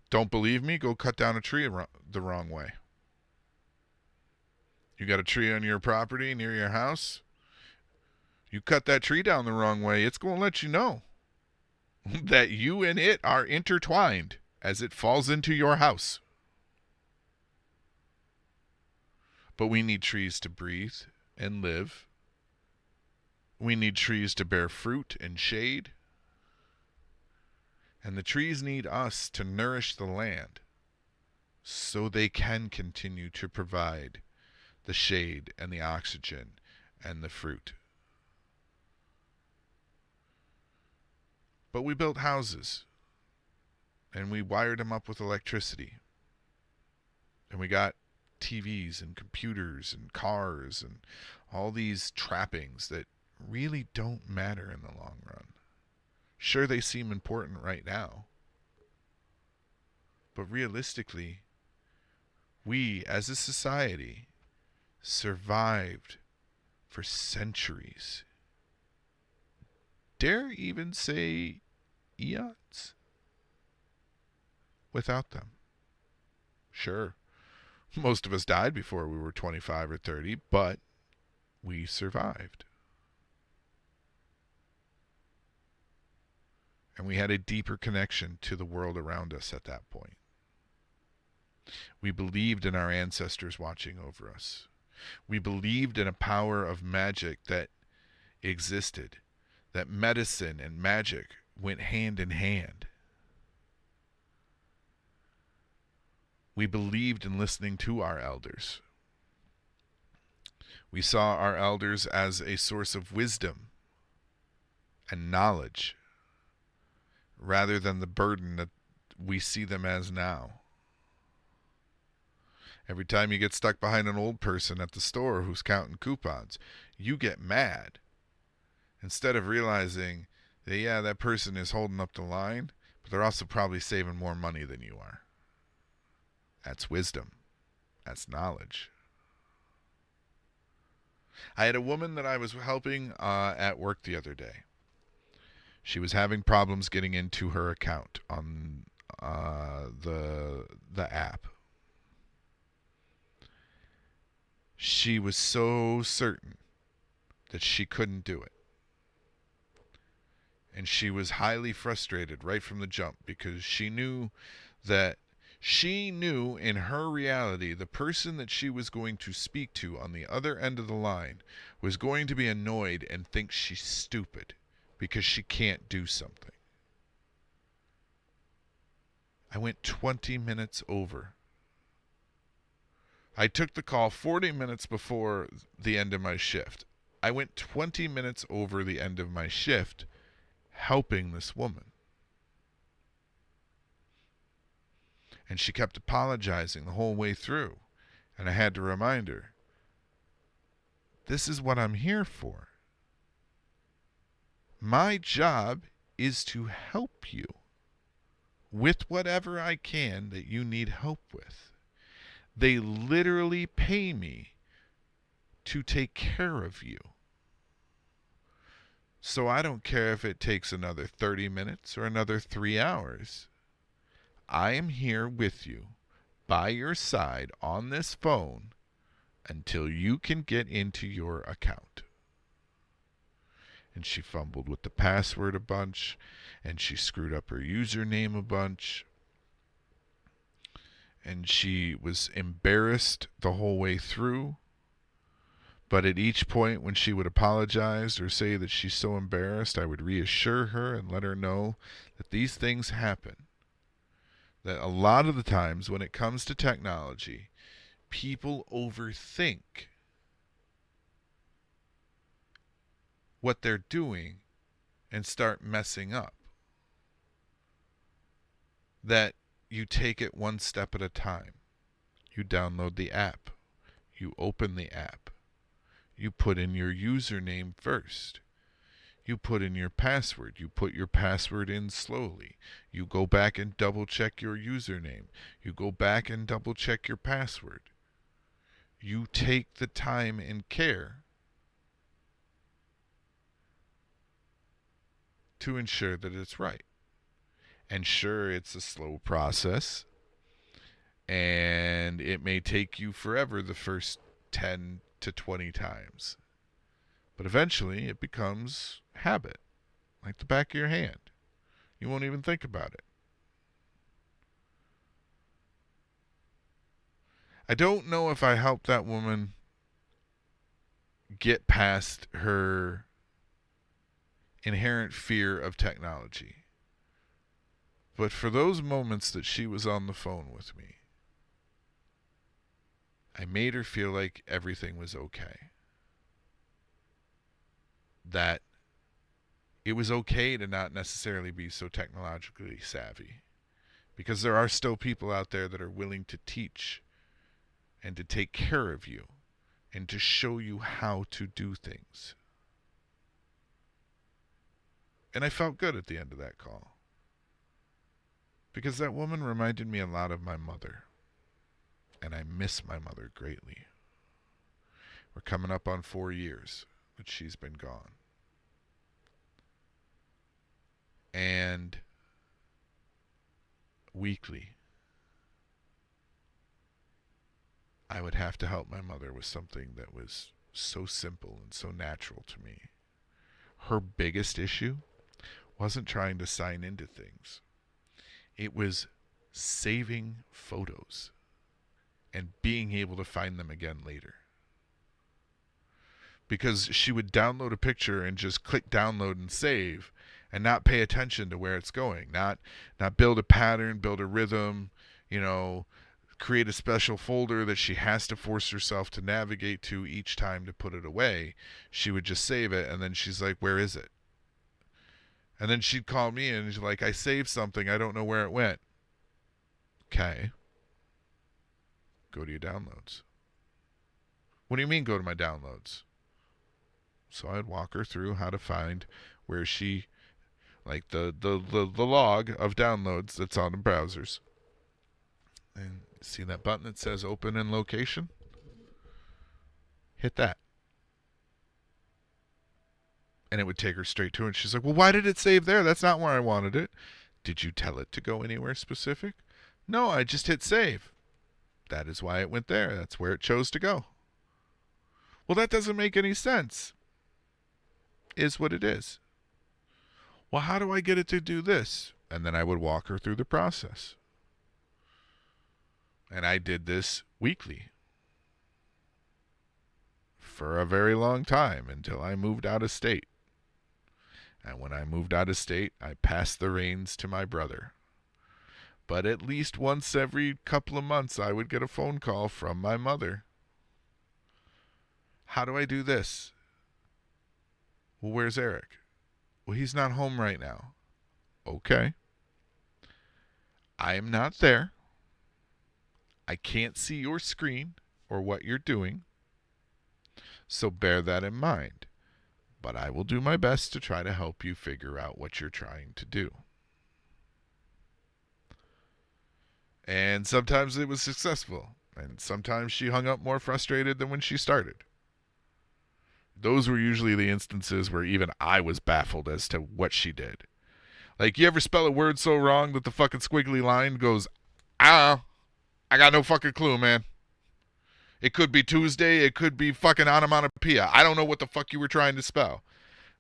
Don't believe me? Go cut down a tree the wrong way. You got a tree on your property near your house? You cut that tree down the wrong way, it's going to let you know that you and it are intertwined as it falls into your house. But we need trees to breathe and live. We need trees to bear fruit and shade. And the trees need us to nourish the land so they can continue to provide the shade and the oxygen and the fruit. But we built houses and we wired them up with electricity. And we got TVs and computers and cars and all these trappings that really don't matter in the long run. Sure, they seem important right now. But realistically, we as a society survived for centuries. Dare even say eons without them. Sure, most of us died before we were 25 or 30, but we survived. And we had a deeper connection to the world around us at that point. We believed in our ancestors watching over us. We believed in a power of magic that existed, that medicine and magic went hand in hand. We believed in listening to our elders. We saw our elders as a source of wisdom and knowledge, rather than the burden that we see them as now. Every time you get stuck behind an old person at the store who's counting coupons, you get mad. Instead of realizing that, yeah, that person is holding up the line, but they're also probably saving more money than you are. That's wisdom. That's knowledge. I had a woman that I was helping at work the other day. She was having problems getting into her account on the app. She was so certain that she couldn't do it. And she was highly frustrated right from the jump because she knew that She knew in her reality the person that she was going to speak to on the other end of the line was going to be annoyed and think she's stupid because she can't do something. I went 20 minutes over. I took the call 40 minutes before the end of my shift. I went 20 minutes over the end of my shift helping this woman. And she kept apologizing the whole way through. And I had to remind her, this is what I'm here for. My job is to help you with whatever I can that you need help with. They literally pay me to take care of you. So I don't care if it takes another 30 minutes or another 3 hours. I am here with you, by your side on this phone, until you can get into your account. And she fumbled with the password a bunch, and she screwed up her username a bunch. And she was embarrassed the whole way through. But at each point when she would apologize or say that she's so embarrassed, I would reassure her and let her know that these things happen. That a lot of the times when it comes to technology, people overthink what they're doing and start messing up. That you take it one step at a time. You download the app. You open the app. You put in your username first. You put in your password. You put your password in slowly. You go back and double check your username. You go back and double check your password. You take the time and care to ensure that it's right. And sure, it's a slow process, and it may take you forever the first 10 to 20 times. But eventually, it becomes habit, like the back of your hand. You won't even think about it. I don't know if I helped that woman get past her inherent fear of technology. But for those moments that she was on the phone with me, I made her feel like everything was okay. That it was okay to not necessarily be so technologically savvy. Because there are still people out there that are willing to teach and to take care of you and to show you how to do things. And I felt good at the end of that call. Because that woman reminded me a lot of my mother. And I miss my mother greatly. We're coming up on 4 years that she's been gone. And weekly, I would have to help my mother with something that was so simple and so natural to me. Her biggest issue wasn't trying to sign into things. It was saving photos and being able to find them again later. Because she would download a picture and just click download and save and not pay attention to where it's going. Not build a pattern, build a rhythm, create a special folder that she has to force herself to navigate to each time to put it away. She would just save it, and then she's like, where is it? And then she'd call me and she's like, I saved something, I don't know where it went. Okay. Go to your downloads. What do you mean go to my downloads? So I'd walk her through how to find where she, like the log of downloads that's on the browsers. And see that button that says open in location? Hit that. And it would take her straight to it. And she's like, well, why did it save there? That's not where I wanted it. Did you tell it to go anywhere specific? No, I just hit save. That is why it went there. That's where it chose to go. Well, that doesn't make any sense. Is what it is. Well, how do I get it to do this? And then I would walk her through the process. And I did this weekly for a very long time until I moved out of state. And when I moved out of state, I passed the reins to my brother. But at least once every couple of months, I would get a phone call from my mother. How do I do this? Well, where's Eric? Well, he's not home right now. Okay. I am not there. I can't see your screen or what you're doing. So bear that in mind. But I will do my best to try to help you figure out what you're trying to do. And sometimes it was successful. And sometimes she hung up more frustrated than when she started. Those were usually the instances where even I was baffled as to what she did. Like, you ever spell a word so wrong that the fucking squiggly line goes, I got no fucking clue, man. It could be Tuesday. It could be fucking onomatopoeia. I don't know what the fuck you were trying to spell.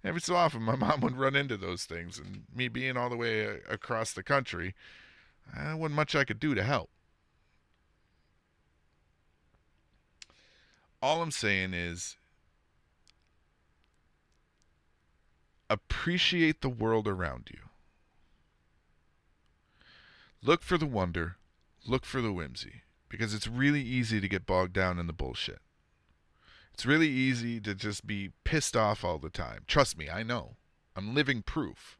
Every so often, my mom would run into those things. And me being all the way across the country, there wasn't much I could do to help. All I'm saying is, appreciate the world around you. Look for the wonder. Look for the whimsy. Because it's really easy to get bogged down in the bullshit. It's really easy to just be pissed off all the time. Trust me, I know. I'm living proof.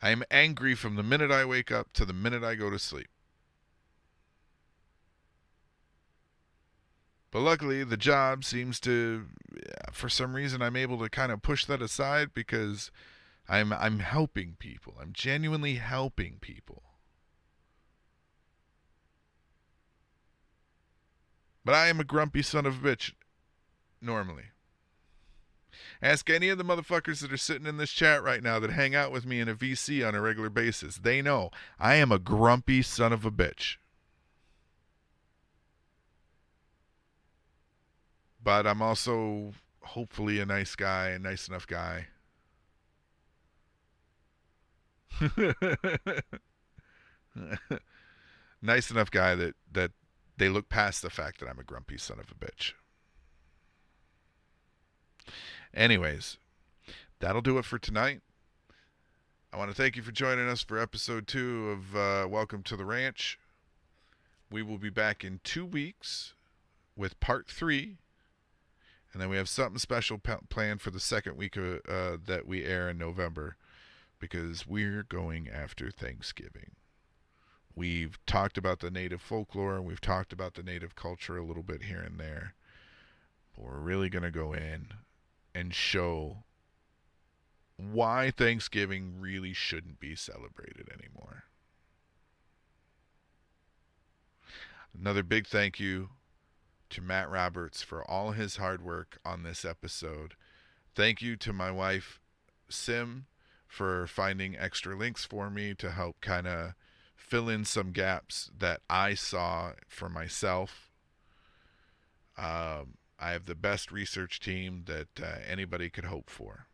I am angry from the minute I wake up to the minute I go to sleep. But luckily, the job seems to, for some reason, I'm able to kind of push that aside because I'm helping people. I'm genuinely helping people. But I am a grumpy son of a bitch, normally. Ask any of the motherfuckers that are sitting in this chat right now that hang out with me in a VC on a regular basis. They know I am a grumpy son of a bitch. But I'm also hopefully a nice guy, a nice enough guy. Nice enough guy that they look past the fact that I'm a grumpy son of a bitch. Anyways, that'll do it for tonight. I want to thank you for joining us for episode 2 of Welcome to the Ranch. We will be back in 2 weeks with part 3. And then we have something special planned for the second week that we air in November, because we're going after Thanksgiving. We've talked about the native folklore, and we've talked about the native culture a little bit here and there. But we're really going to go in and show why Thanksgiving really shouldn't be celebrated anymore. Another big thank you to Matt Roberts for all his hard work on this episode. Thank you to my wife, Sim, for finding extra links for me to help kind of fill in some gaps that I saw for myself. I have the best research team that anybody could hope for.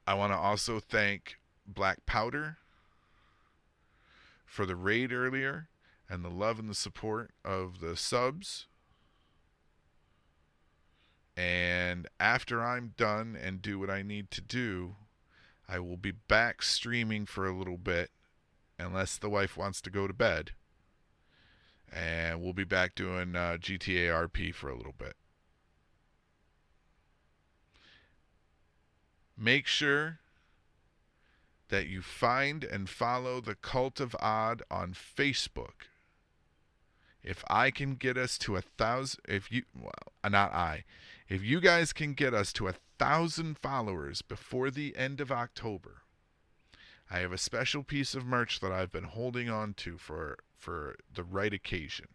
I want to also thank Black Powder for the raid earlier and the love and the support of the subs. And after I'm done and do what I need to do, I will be back streaming for a little bit, unless the wife wants to go to bed. And we'll be back doing GTA RP for a little bit. Make sure that you find and follow the Cult of Odd on Facebook. If I can get us to 1,000, if you guys can get us to 1,000 followers before the end of October, I have a special piece of merch that I've been holding on to for the right occasion.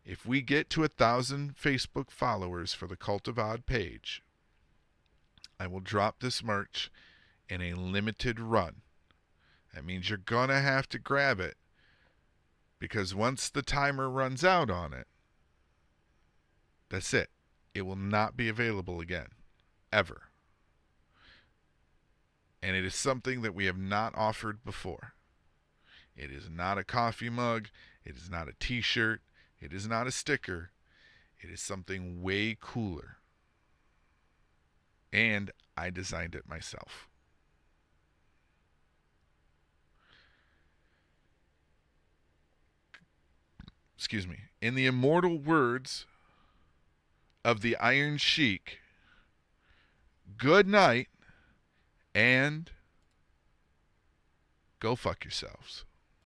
If we get to 1,000 Facebook followers for the Cult of Odd page, I will drop this merch in a limited run. That means you're going to have to grab it, because once the timer runs out on it, that's it. It will not be available again, ever. And it is something that we have not offered before. It is not a coffee mug. It is not a t-shirt. It is not a sticker. It is something way cooler. And I designed it myself. Excuse me. In the immortal words of the Iron Sheik, good night and go fuck yourselves.